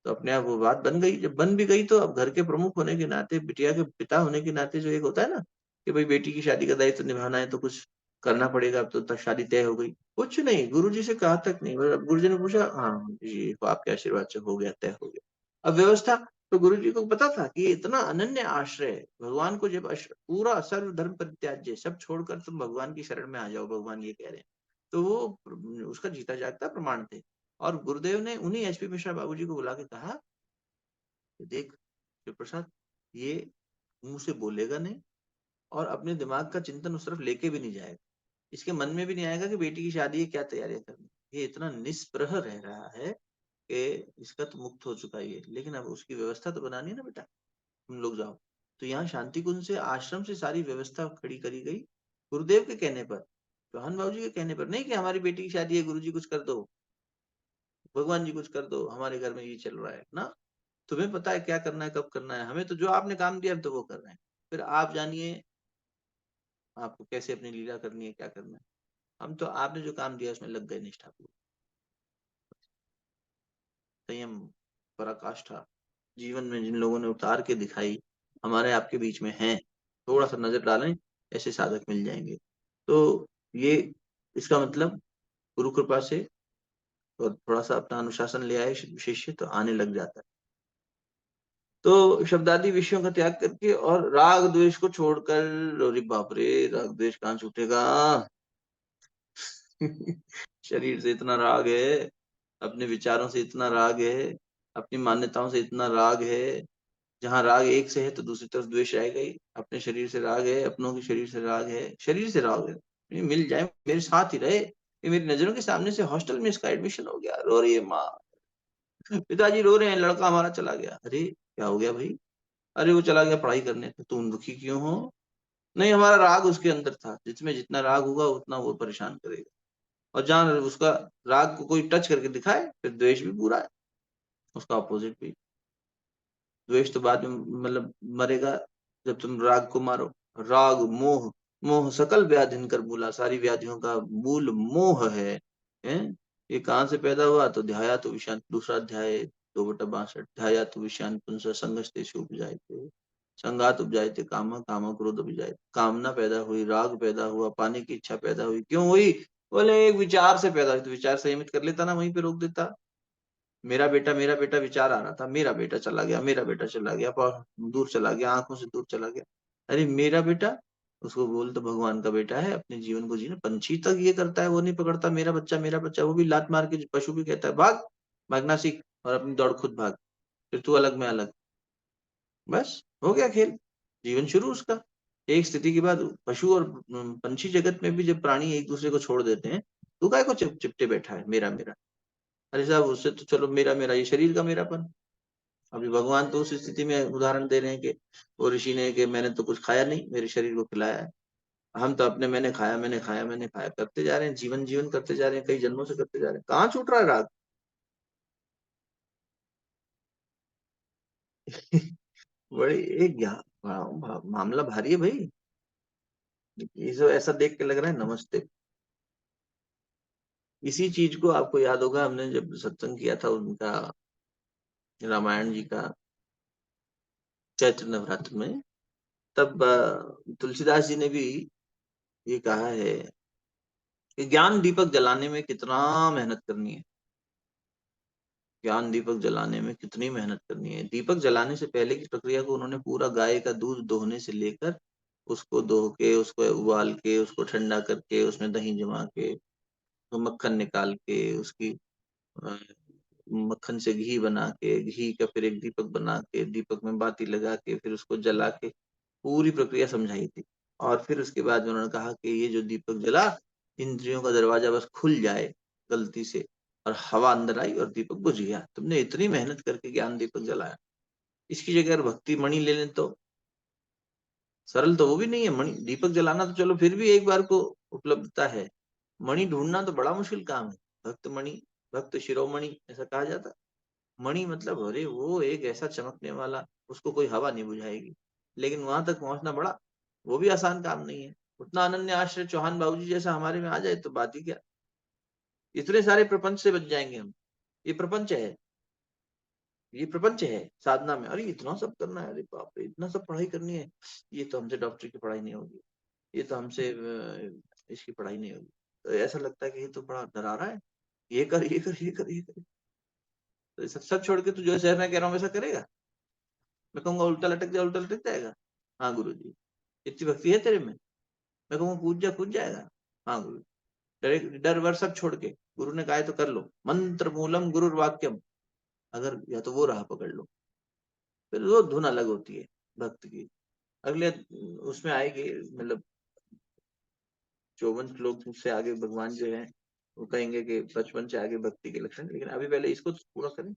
तो अपने आप वो बात बन गई, जब बन भी गई तो अब घर के प्रमुख होने के नाते, बिटिया के पिता होने के नाते जो एक होता है ना कि भाई बेटी की शादी का दायित्व निभाना है तो कुछ करना पड़ेगा। अब तो तक शादी तय हो गई, कुछ नहीं गुरु जी से कहा तक नहीं, अब गुरु जी ने पूछा हाँ जी तो आपके आशीर्वाद से हो गया, तय हो गया। अब व्यवस्था, तो गुरु जी को पता था कि ये इतना अनन्य आश्रय है, भगवान को जब पूरा सर्व धर्म परित्याज्य सब छोड़कर तुम भगवान की शरण में आ जाओ, भगवान ये कह रहे हैं, तो वो उसका जीता जागता प्रमाण थे। और गुरुदेव ने उन्हीं एचपी मिश्रा बाबूजी को बुला के कहा कि देख शिव प्रसाद, ये मुंह से बोलेगा नहीं और अपने दिमाग का चिंतन उस तरफ लेके भी नहीं जाएगा, इसके मन में भी नहीं आएगा कि बेटी की शादी है क्या तैयारियां करनी, ये इतना निष्प्रह रह रहा है कि इसका तो मुक्त हो चुका है ये, लेकिन अब उसकी व्यवस्था तो बनानी है ना बेटा, तुम लोग जाओ। तो यहाँ शांति कुंज से आश्रम से सारी व्यवस्था खड़ी करी गई, गुरुदेव के कहने पर, चौहान बाबू जी के कहने पर नहीं कि हमारी बेटी की शादी है गुरु जी कुछ कर दो, भगवान जी कुछ कर दो, हमारे घर में ये चल रहा है ना, तुम्हें पता है क्या करना है कब करना है, हमें तो जो आपने काम दिया हम तो वो कर रहे हैं, फिर आप जानिए आपको कैसे अपनी लीला करनी है क्या करना है। हम तो आपने जो काम दिया उसमें लग गए निष्ठापूर्वक। संयम, पराकाष्ठा, जीवन में जिन लोगों ने उतार के दिखाई, हमारे आपके बीच में हैं, थोड़ा सा नजर डालें, ऐसे साधक मिल जाएंगे। तो ये इसका मतलब गुरु कृपा से और थोड़ा सा अपना अनुशासन ले आए शिष्य तो आने लग जाता है। तो शब्दादि विषयों का त्याग करके और राग द्वेष को छोड़कर, अरे बाप रे राग द्वेष कहाँ छूटेगा। शरीर से इतना राग है, अपने विचारों से इतना राग है, अपनी मान्यताओं से इतना राग है, जहां राग एक से है तो दूसरी तरफ द्वेष आएगा ही। अपने शरीर से राग है, अपनों के शरीर से राग है, शरीर से राग है, ये मिल जाए मेरे साथ ही रहे, ये मेरी नजरों के सामने से हॉस्टल में इसका एडमिशन हो गया, रो रही है माँ, पिताजी रो रहे हैं लड़का हमारा चला गया, अरे क्या हो गया भाई, अरे वो चला गया पढ़ाई करने, तो तुम दुखी क्यों हो, नहीं हमारा राग उसके अंदर था, जिसमें जितना राग होगा उतना वो परेशान करेगा, और जहां उसका राग को कोई टच करके दिखाए फिर द्वेष भी पूरा है, उसका अपोजिट भी। द्वेष तो बाद में मतलब मरेगा जब तुम राग को मारो। राग मोह, मोह सकल व्याधिन कर मूला, सारी व्याधियों का मूल मोह है? ये कहाँ से पैदा हुआ? तो ध्याया तो विषांत, दूसरा अध्याय 2/62, ध्याया तो विषांत पुंस संगस्तेषु उपजायते, संगात उपजायते काम, काम क्रोध उपजायते, कामना पैदा हुई, राग पैदा हुआ, पाने की इच्छा पैदा हुई, क्यों हुई? बोले एक विचार से पैदा हुई। तो विचार संयमित कर लेता ना, वहीं पे रोक देता। मेरा बेटा विचार आ रहा था, मेरा बेटा चला गया, मेरा बेटा चला गया, दूर चला गया, आंखों से दूर चला गया। अरे मेरा बेटा, उसको बोल तो भगवान का बेटा है, अपने जीवन को जीने। पंछी तक ये करता है, वो नहीं पकड़ता मेरा बच्चा, वो भी लात मार के पशु भी कहता है भाग, भागना सीख, और अपनी दौड़ खुद भाग, फिर तू अलग, मैं अलग, बस हो गया खेल, जीवन शुरू उसका। एक स्थिति के बाद पशु और पंछी जगत में भी जब प्राणी एक दूसरे को छोड़ देते हैं, तू काय को चिपटे बैठा है मेरा मेरा। अरे साहब, उससे तो चलो मेरा मेरा, ये शरीर का मेरापन। अभी भगवान तो उस स्थिति में उदाहरण दे रहे हैं कि वो ऋषि ने कि मैंने तो कुछ खाया नहीं, मेरे शरीर को खिलाया है। हम तो अपने मैंने खाया, मैंने खाया, मैंने खाया करते जा रहे हैं, जीवन जीवन करते जा रहे हैं, कई जन्मों से करते जा रहे हैं, कहाँ छूट रहा है राग? बड़ी एक मामला भारी है भाई। ये सब ऐसा देख के लग रहा है नमस्ते। इसी चीज को आपको याद होगा, हमने जब सत्संग किया था उनका, रामायण जी का, चैत्र नवरात्र में, तब तुलसीदास जी ने भी ये कहा है कि ज्ञान दीपक जलाने में कितना मेहनत करनी है। ज्ञान दीपक जलाने में कितनी मेहनत करनी है। दीपक जलाने से पहले की प्रक्रिया को उन्होंने पूरा, गाय का दूध दोहने से लेकर उसको दो के, उसको उबाल के, उसको ठंडा करके, उसमें दही जमा के, तो मक्खन निकाल के, उसकी अ, मक्खन से घी बना के, घी का फिर एक दीपक बना के, दीपक में बाती लगा के, फिर उसको जला के, पूरी प्रक्रिया समझाई थी। और फिर उसके बाद में उन्होंने कहा कि ये जो दीपक जला, इंद्रियों का दरवाजा बस खुल जाए गलती से, और हवा अंदर आई और दीपक बुझ गया। तुमने इतनी मेहनत करके ज्ञान दीपक जलाया, इसकी जगह अगर भक्ति मणि ले लें तो सरल तो वो भी नहीं है। मणि दीपक जलाना तो चलो फिर भी एक बार को उपलब्धता है, मणि ढूंढना तो बड़ा मुश्किल काम है। भक्त मणि, भक्त शिरोमणि ऐसा कहा जाता। मणि मतलब अरे वो एक ऐसा चमकने वाला, उसको कोई हवा नहीं बुझाएगी। लेकिन वहां तक पहुंचना बड़ा, वो भी आसान काम नहीं है। उतना अनन्य आश्रय चौहान बाबूजी जैसा हमारे में आ जाए तो बात ही क्या। इतने सारे प्रपंच से बच जाएंगे हम। ये प्रपंच है, ये प्रपंच है साधना में। अरे इतना सब करना है, अरे बाप रे, इतना सब पढ़ाई करनी है, ये तो हमसे डॉक्टर की पढ़ाई नहीं होगी, ये तो हमसे इसकी पढ़ाई नहीं होगी। तो ऐसा लगता है कि ये तो बड़ा डरा रहा है, ये कर, ये कर, ये कर, ये कर। तो सब छोड़ के तू जो शहर में कह रहा हूँ वैसा करेगा? मैं कहूंगा उल्टा लटक जा, उल्टा लटक जाएगा। हाँ गुरु जी, इतनी भक्ति है तेरे में। मैं कहूँगा कूद जा, कूद जाएगा। हाँ गुरु। डर डर वर सब छोड़ के, गुरु ने कहा है तो कर लो, मंत्र मूलम गुरु वाक्यम, अगर या तो वो राह पकड़ लो। फिर वो धुन अलग होती है भक्त की। अगले उसमें आएगी, मतलब 54 श्लोक से आगे भगवान जो है वो कहेंगे कि 55 से आगे भक्ति के लक्षण। लेकिन अभी पहले इसको तो पूरा करें।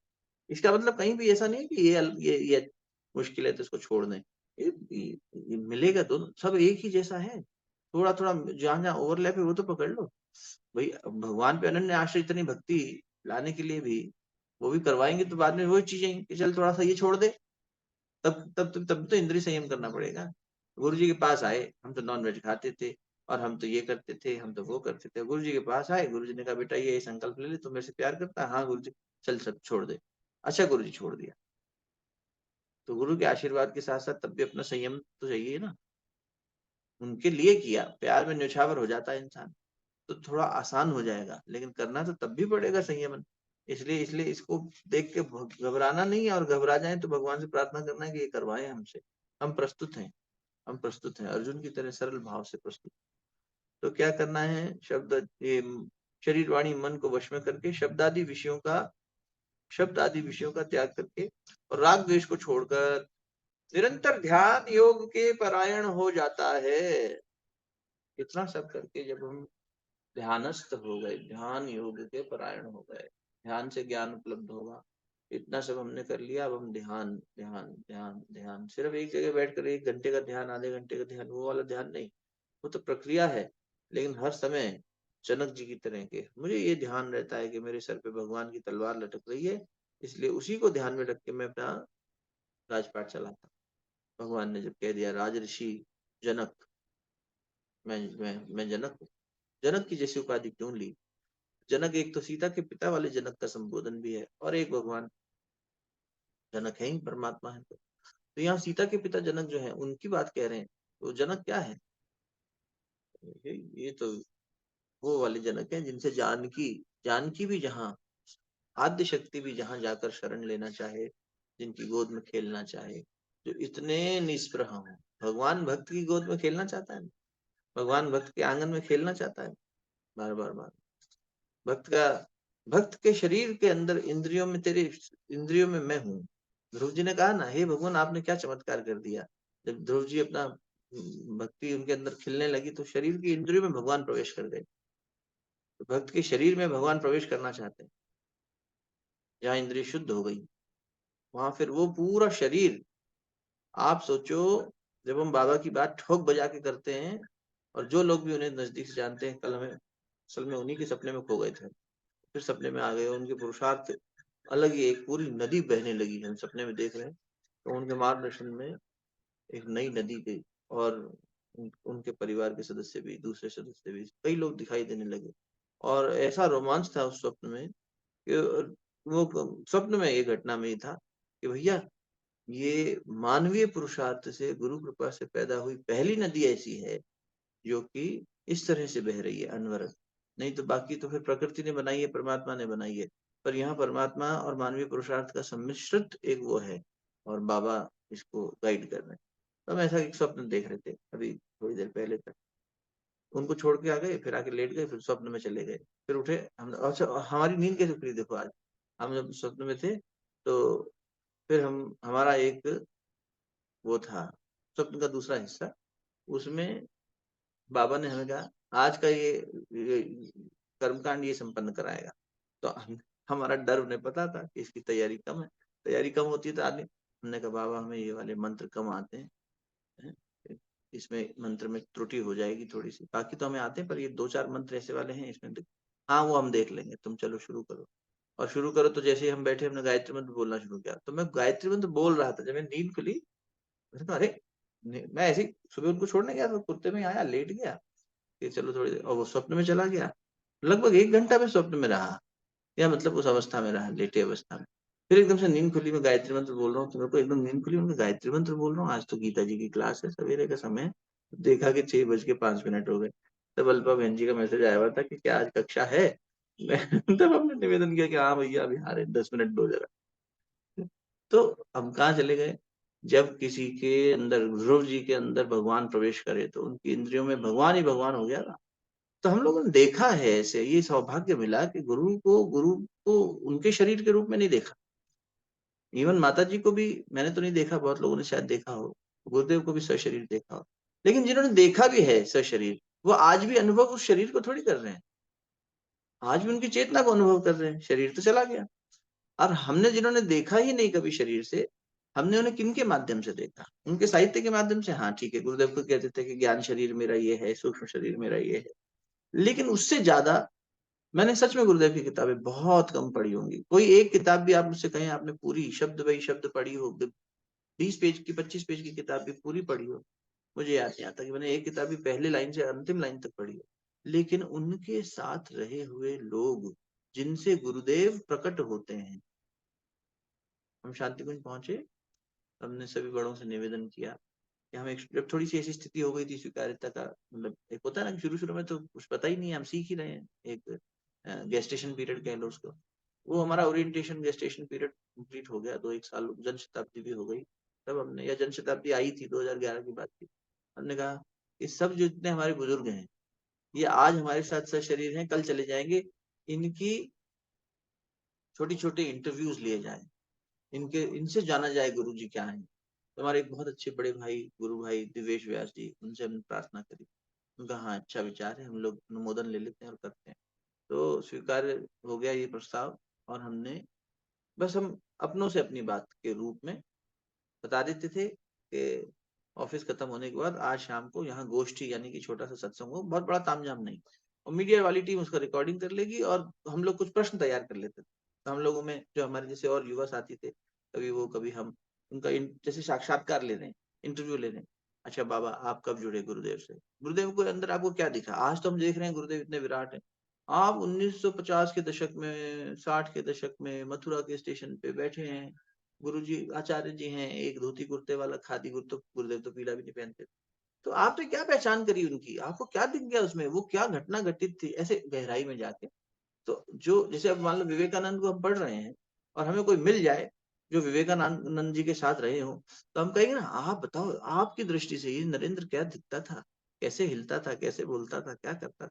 इसका मतलब कहीं भी ऐसा नहीं है कि ये मुश्किल है तो इसको छोड़ दें। ये मिलेगा, दोनों सब एक ही जैसा है। थोड़ा थोड़ा जहां जहां ओवरलैप है वो तो पकड़ लो भाई। अब भगवान पे अनन्य आश्रय, इतनी भक्ति लाने के लिए भी वो भी करवाएंगे तो बाद में वही चीजें कि चल थोड़ा सा ये छोड़ दे। तब तो इंद्रिय संयम करना पड़ेगा। गुरु जी के पास आए, हम तो नॉन वेज खाते थे, और हम तो ये करते थे, हम तो वो करते थे। गुरु जी के पास आए, गुरु जी ने कहा बेटा ये संकल्प ले ले, तू मेरे से प्यार करता है? हाँ गुरु जी। चल सब छोड़ दे। अच्छा गुरु जी छोड़ दिया। तो गुरु के आशीर्वाद के साथ साथ तब भी अपना संयम तो चाहिए ना। उनके लिए किया, प्यार में न्यौछावर हो जाता है इंसान, तो थोड़ा आसान हो जाएगा, लेकिन करना तो तब भी पड़ेगा संयमन। इसलिए इसलिए इसको देख के घबराना नहीं है, और घबरा जाए तो भगवान से प्रार्थना करना है कि ये करवाए हमसे। हम प्रस्तुत हैं, हम प्रस्तुत हैं, अर्जुन की तरह सरल भाव से प्रस्तुत। तो क्या करना है? शब्द ये शरीर वाणी मन को वश में करके शब्द आदि विषयों का त्याग करके, और राग द्वेष को छोड़कर निरंतर ध्यान योग के परायण हो जाता है। इतना सब करके जब हम ध्यानस्थ हो गए, ध्यान योग के परायण हो गए, ध्यान से ज्ञान उपलब्ध होगा। इतना सब हमने कर लिया, अब हम ध्यान ध्यान ध्यान ध्यान, सिर्फ एक जगह बैठकर 1 घंटे का ध्यान, आधे घंटे का ध्यान, वो वाला ध्यान नहीं। वो तो प्रक्रिया है। लेकिन हर समय जनक जी की तरह के मुझे ये ध्यान रहता है कि मेरे सर पे भगवान की तलवार लटक रही है, इसलिए उसी को ध्यान में रख के मैं अपना राजपाट चला था। भगवान ने जब कह दिया राजऋषि जनक, मैं जनक हूँ, जनक की जैसी उपाधि क्यों ली? जनक एक तो सीता के पिता वाले जनक का संबोधन भी है, और एक भगवान जनक है ही परमात्मा है। तो यहाँ सीता के पिता जनक जो है उनकी बात कह रहे हैं, तो जनक क्या है? ये तो वो वाले जनक हैं जिनसे जानकी, जानकी भी जहाँ, आद्य शक्ति भी जहाँ जाकर शरण लेना चाहे, जिनकी गोद में खेलना चाहे, जो इतने निष्प्रह हो। भगवान भक्त की गोद में खेलना चाहता है, भगवान भक्त के आंगन में खेलना चाहता है, बार बार बार। भक्त का, भक्त के शरीर के अंदर इंद्रियों में, तेरे इंद्रियों में मैं हूँ। ध्रुव जी ने कहा ना, हे भगवान आपने क्या चमत्कार कर दिया। जब ध्रुव जी अपना भक्ति उनके अंदर खिलने लगी तो शरीर की इंद्रियों में भगवान प्रवेश कर गए। तो भक्त के शरीर में भगवान प्रवेश करना चाहते हैं, जहाँ इंद्रिय शुद्ध हो गई वहां फिर वो पूरा शरीर, आप सोचो, जब हम बाबा की बात ठोक बजा के करते हैं, और जो लोग भी उन्हें नजदीक से जानते हैं, कल हमें असल में उन्हीं के सपने में खो गए थे, फिर सपने में आ गए, उनके पुरुषार्थ अलग ही, एक पूरी नदी बहने लगी, हम सपने में देख रहे हैं। तो उनके मार्गदर्शन में एक नई नदी गई, और उनके परिवार के सदस्य भी, दूसरे सदस्य भी, कई लोग दिखाई देने लगे। और ऐसा रोमांच था उस स्वप्न में कि वो स्वप्न में ये घटना में ही था कि भैया ये मानवीय पुरुषार्थ से, गुरु कृपा से पैदा हुई पहली नदी ऐसी है जो कि इस तरह से बह रही है अनवरत। नहीं तो बाकी तो फिर प्रकृति ने बनाई है, परमात्मा ने बनाई है, पर यहाँ परमात्मा और मानवीय पुरुषार्थ का सम्मिश्रित एक वो है, और बाबा इसको गाइड कर रहे हैं। तो हम ऐसा एक स्वप्न देख रहे थे अभी थोड़ी देर पहले तक। उनको छोड़ के आ गए, फिर आके लेट गए, फिर स्वप्न में चले गए, फिर उठे हम। अच्छा, हमारी नींद कैसे खुली देखो आज। हम जब स्वप्न में थे तो फिर हम, हमारा एक वो था स्वप्न का दूसरा हिस्सा, उसमें बाबा ने हमें कहा आज का ये कर्मकांड ये संपन्न कराएगा। तो हमारा डर उन्हें पता था कि इसकी तैयारी कम है, तैयारी कम होती है तो आदमी, हमने कहा बाबा हमें ये वाले मंत्र कम आते हैं, इसमें मंत्र में त्रुटि हो जाएगी थोड़ी सी, बाकी तो हमें आते हैं, पर ये दो चार मंत्र ऐसे वाले हैं इसमें हाँ वो हम देख लेंगे, तुम चलो शुरू करो। और शुरू करो तो जैसे ही हम बैठे, हमने गायत्री मंत्र बोलना शुरू किया, तो मैं गायत्री मंत्र बोल रहा था, जब मैं नींद खुली, मैंने कहा अरे, मैं ऐसे ही सुबह उनको छोड़ने गया तो कुत्ते में आया, लेट गया कि चलो थोड़ी देर, और वो स्वप्न में चला गया। लगभग 1 घंटा में स्वप्न में रहा, या मतलब उस अवस्था में रहा, लेटे अवस्था में। फिर एकदम से नींद खुली, मैं गायत्री मंत्र बोल रहा हूँ, तो मेरे को एकदम नींद खुली, उनका गायत्री मंत्र बोल रहा हूँ, आज तो गीता जी की क्लास है, सवेरे का समय है। देखा कि 6:05 हो गए। तब अल्पा बहन जी का मैसेज आया हुआ था कि क्या आज कक्षा है। तब हमने निवेदन किया कि हाँ भैया अभी आ रहे, 10 मिनट दो जरा। तो हम कहाँ चले गए, जब किसी के अंदर, ध्रुव जी के अंदर भगवान प्रवेश करे तो उनकी इंद्रियों में भगवान ही भगवान हो गया। तो हम लोगों ने देखा है ऐसे, ये सौभाग्य मिला कि गुरु को उनके शरीर के रूप में नहीं देखा। इवन माता जी को भी मैंने तो नहीं देखा, बहुत लोगों ने शायद देखा हो, गुरुदेव को भी सशरीर देखा हो। लेकिन जिन्होंने देखा भी है सशरीर, वो आज भी अनुभव उस शरीर को थोड़ी कर रहे हैं, आज भी उनकी चेतना को अनुभव कर रहे हैं, शरीर तो चला गया। और हमने जिन्होंने देखा ही नहीं कभी शरीर से, हमने उन्हें किन के माध्यम से देखा? उनके साहित्य के माध्यम से। हाँ ठीक है, गुरुदेव को कहते थे कि ज्ञान शरीर मेरा ये है, सूक्ष्म शरीर मेरा ये है, लेकिन उससे ज्यादा मैंने सच में गुरुदेव की किताबें बहुत कम पढ़ी होंगी। कोई एक किताब भी आप मुझसे कहें आपने पूरी शब्द बाई शब्द पढ़ी हो, 20 पेज की, 25 पेज की किताब भी पूरी पढ़ी हो, मुझे याद नहीं आता कि मैंने एक किताब भी पहले लाइन से अंतिम लाइन तक पढ़ी हो। लेकिन उनके साथ रहे हुए लोग, जिनसे गुरुदेव प्रकट होते हैं, हम शांति कुंज पहुंचे, हमने सभी बड़ों से निवेदन किया कि हमें, जब थोड़ी सी ऐसी स्थिति हो गई थी स्वीकार्यता का, मतलब एक होता है ना कि शुरू शुरू में तो कुछ पता ही नहीं है, हम सीख ही रहे हैं, एक गेस्टेशन पीरियड कह लो उसको। वो हमारा ओरिएंटेशन गेस्टेशन पीरियड कंप्लीट हो गया, 2-1 साल, जन शताब्दी भी हो गई। तब हमने, या जन शताब्दी आई थी 2011 की बात थी, हमने कहा कि सब जो जितने हमारे बुजुर्ग हैं, ये आज हमारे साथ सशरीर हैं, कल चले जाएंगे, इनकी छोटी छोटी इंटरव्यूज लिए जाए, इनके, इनसे जाना जाए गुरु जी क्या है। तो हमारे एक बहुत अच्छे बड़े भाई, गुरु भाई दिवेश व्यास जी, उनसे हमने प्रार्थना करी। उनका हाँ अच्छा विचार है, हम लोग अनुमोदन ले लेते हैं और करते हैं। तो स्वीकार हो गया ये प्रस्ताव, और हमने, बस हम अपनों से अपनी बात के रूप में बता देते थे कि ऑफिस खत्म होने के बाद आज शाम को यहाँ गोष्ठी, यानी कि छोटा सा सत्संग हो, बहुत बड़ा तामझाम नहीं, और मीडिया वाली टीम उसका रिकॉर्डिंग कर लेगी, और हम लोग कुछ प्रश्न तैयार कर लेते थे। तो हम लोगों में जो हमारे जैसे और युवा साथी थे, कभी वो कभी हम, उनका जैसे साक्षात्कार ले रहे हैं, इंटरव्यू ले रहे हैं। अच्छा बाबा आप कब जुड़े गुरुदेव से? गुरुदेव को अंदर आपको क्या दिखा? आज तो हम देख रहे हैं गुरुदेव इतने विराट हैं। आप 1950 के दशक में, 60 के दशक में मथुरा के स्टेशन पे बैठे हैं, गुरु जी आचार्य जी हैं, एक धोती कुर्ते वाला खादी कुर्ता, गुरुदेव तो पीला भी नहीं पहनते। तो आपने क्या पहचान करी उनकी? आपको क्या दिख गया उसमें? वो क्या घटना घटित थी ऐसे गहराई में जाके? तो जो जैसे अब मान लो विवेकानंद को हम पढ़ रहे हैं और हमें कोई मिल जाए जो विवेकानंद जी के साथ रहे हो, तो हम कहेंगे ना आप बताओ आपकी दृष्टि से ये नरेंद्र क्या दिखता था, कैसे हिलता था, कैसे बोलता था, क्या करता था?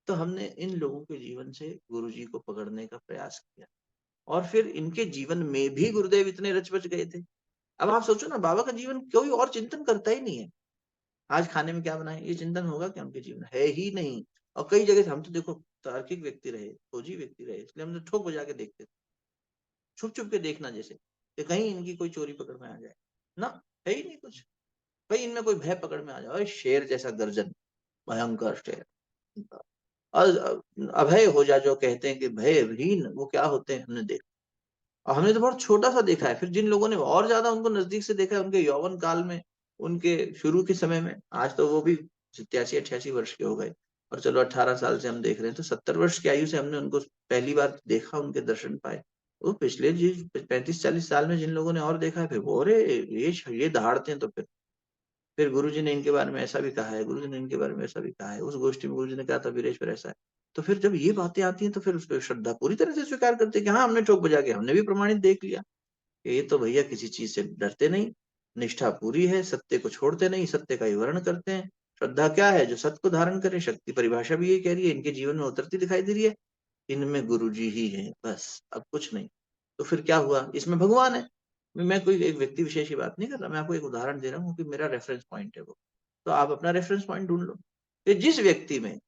तो हमने इन लोगों के जीवन से गुरु जी को पकड़ने का प्रयास किया और फिर इनके जीवन में भी गुरुदेव इतने रच बच गए थे। अब आप सोचो ना, बाबा का जीवन कोई और चिंतन करता ही नहीं है। आज खाने में क्या बनाए ये चिंतन होगा क्या उनके जीवन? है ही नहीं। और कई जगह से हम तो देखो तार्किक व्यक्ति रहे, खोजी व्यक्ति रहे, इसलिए हम तो ठोक बजा के देखते थे, छुप छुप के देखना जैसे कि कहीं इनकी कोई चोरी पकड़ में आ जाए ना। है ही नहीं कुछ। कहीं इनमें कोई भय पकड़ में आ जाए, शेर जैसा गर्जन, भयंकर शेर। अभय हो जा जो कहते हैं कि भयहीन वो क्या होते हैं हमने देखा। और हमने तो बहुत छोटा सा देखा है, फिर जिन लोगों ने और ज्यादा उनको नजदीक से देखा है उनके यौवन काल में, उनके शुरू के समय में, आज तो वो भी 87-88 वर्ष के हो गए। और चलो 18 साल से हम देख रहे हैं, तो 70 वर्ष की आयु से हमने उनको पहली बार देखा, उनके दर्शन पाए। वो पिछले जी 35-40 साल में जिन लोगों ने और देखा है, फिर वो अरे ये दहाड़ते हैं। तो फिर गुरुजी ने इनके बारे में ऐसा भी कहा है, गुरुजी ने इनके बारे में ऐसा भी कहा है, उस गोष्ठी में गुरुजी ने कहा था वीरेश्वर ऐसा है। तो फिर जब ये बातें आती हैं तो फिर उस पर श्रद्धा पूरी तरह से स्वीकार करते हैं कि हाँ हमने चौक बजा के हमने भी प्रमाणित देख लिया कि ये तो भैया किसी चीज से डरते नहीं, निष्ठा पूरी है, सत्य को छोड़ते नहीं, सत्य का ही वर्ण करते हैं। श्रद्धा क्या है? जो सत्य को धारण करे। शक्ति परिभाषा भी यही कह रही है, इनके जीवन में उतरती दिखाई दे रही है, इनमें गुरुजी ही है बस, अब कुछ नहीं। तो फिर क्या हुआ? इसमें भगवान है। मैं कोई एक व्यक्ति विशेष की बात नहीं कर रहा, मैं आपको एक उदाहरण दे रहा हूँ कि मेरा रेफरेंस पॉइंट है वो। तो आप अपना रेफरेंस पॉइंट ढूंढ लो कि जिस व्यक्ति में,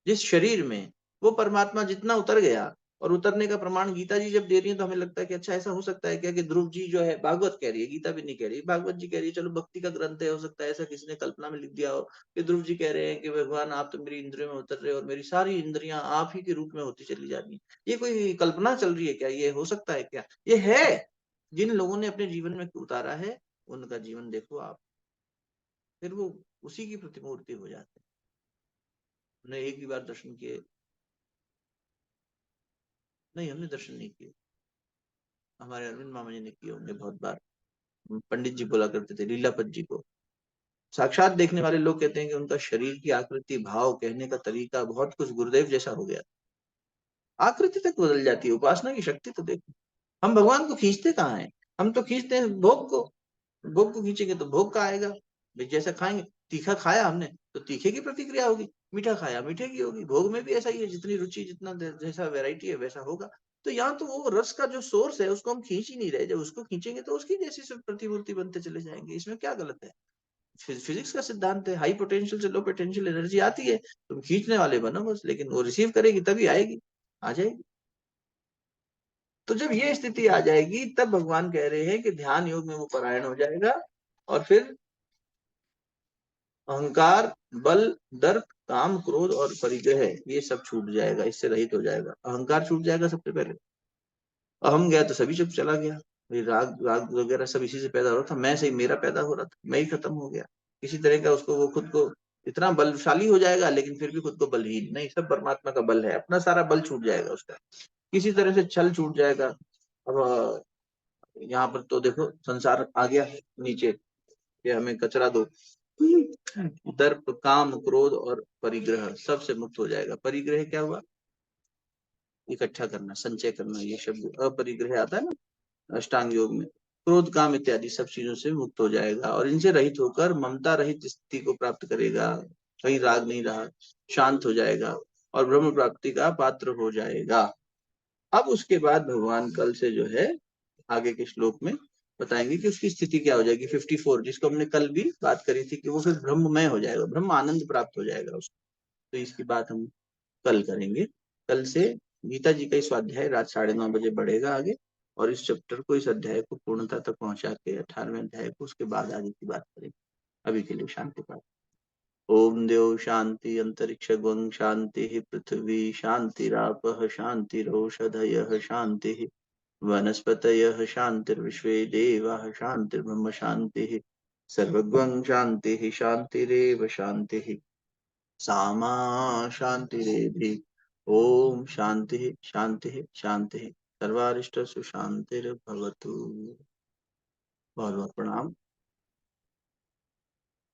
जिस शरीर में वो परमात्मा जितना उतर गया, और उतरने का प्रमाण गीता जी जब दे रही है तो हमें लगता है कि अच्छा ऐसा हो सकता है क्या कि ध्रुव जी जो है, भागवत कह रही है, गीता भी नहीं कह रही, भागवत जी कह रही है, चलो भक्ति का ग्रंथ है, हो सकता है ऐसा किसी ने कल्पना में लिख दिया हो कि ध्रुव जी कह रहे हैं कि भगवान आप तो मेरी इंद्रियों में उतर रहे हो और मेरी सारी इंद्रियां आप ही के रूप में होती चली जा रही है। ये कोई कल्पना चल रही है क्या? ये हो सकता है क्या? ये है। जिन लोगों ने अपने जीवन में उतारा है उनका जीवन देखो आप, फिर वो उसी की प्रतिमूर्ति हो जाते हैं। हमने एक ही बार दर्शन किए? नहीं, हमने दर्शन नहीं किए। हमारे अरविंद मामा जी ने किए होंगे बहुत बार। पंडित जी बोला करते थे लीलापत जी को। साक्षात देखने वाले लोग कहते हैं कि उनका शरीर की आकृति, भाव, कहने का तरीका बहुत कुछ गुरुदेव जैसा हो गया। आकृति तक बदल जाती है। उपासना की शक्ति तो देखो। हम भगवान को खींचते कहाँ हैं? हम तो खींचते हैं भोग को। भोग को खींचेंगे तो भोग का आएगा। भाई जैसा खाएंगे, तीखा खाया हमने तो तीखे की प्रतिक्रिया होगी, मीठा खाया मीठे की होगी। भोग में भी ऐसा ही है, जितनी रुचि, जितना जैसा वैरायटी है वैसा होगा। तो यहाँ तो वो रस का जो सोर्स है उसको हम खींच ही नहीं रहे। जब उसको खींचेंगे तो उसकी जैसी सब प्रतिमूर्ति बनते चले जाएंगे। इसमें क्या गलत है? फिजिक्स का सिद्धांत है, हाई पोटेंशियल से लो पोटेंशियल एनर्जी आती है, तुम खींचने वाले बनो बस, लेकिन वो रिसीव करेगी तभी आएगी, आ जाएगी। तो जब ये स्थिति आ जाएगी तब भगवान कह रहे हैं कि ध्यान योग में वो परायण हो जाएगा, और फिर अहंकार, बल, दर्प, काम, क्रोध और परिग्रह ये सब छूट जाएगा, इससे रहित हो जाएगा। अहंकार छूट जाएगा सबसे पहले। अहम गया तो सभी चुप चला गया। ये राग राग वगैरह सब इसी से पैदा हो रहा था, मैं से ही मेरा पैदा हो रहा था, मैं ही खत्म हो गया। किसी तरह का उसको, वो खुद को इतना बलशाली हो जाएगा लेकिन फिर भी खुद को बलहीन नहीं, सब परमात्मा का बल है, अपना सारा बल छूट जाएगा उसका। किसी तरह से छल छूट जाएगा। अब यहाँ पर तो देखो संसार आ गया है नीचे कि हमें कचरा दो। दर्प, काम, क्रोध और परिग्रह सबसे मुक्त हो जाएगा। परिग्रह क्या हुआ? इकट्ठा करना, संचय करना, ये शब्द अपरिग्रह आता है ना अष्टांग योग में। क्रोध, काम इत्यादि सब चीजों से मुक्त हो जाएगा और इनसे रहित होकर ममता रहित स्थिति को प्राप्त करेगा। कहीं राग नहीं रहा, शांत हो जाएगा और ब्रह्म प्राप्ति का पात्र हो जाएगा। अब उसके बाद भगवान कल से जो है आगे के श्लोक में बताएंगे कि उसकी स्थिति क्या हो जाएगी। 54 जिसको हमने कल भी बात करी थी कि वो फिर ब्रह्ममय हो जाएगा, ब्रह्म आनंद प्राप्त हो जाएगा उसको। तो इसकी बात हम कल करेंगे। कल से गीता जी का इस स्वाध्याय रात 9:30 बजे बढ़ेगा आगे, और इस चैप्टर को, इस अध्याय को पूर्णता तक पहुंचा के 18वें अध्याय को, उसके बाद आगे की बात करेंगे। अभी के लिए शांति पाठ। ओम देव शांति अंतरिक्ष गुं शांति पृथ्वी शांतिरापः शांतिरौषधयः शांति वनस्पतयः शान्तिर्विश्वे देवाः शान्तिर्ब्रह्म शान्तिः सर्वगं शान्तिः शान्तिरेव शान्तिः सामा शान्तिरेधि। ओम शांति शांति शांति। सर्वारिष्ट सुशांतिर्भवतु। बहुत बहुत प्रणाम।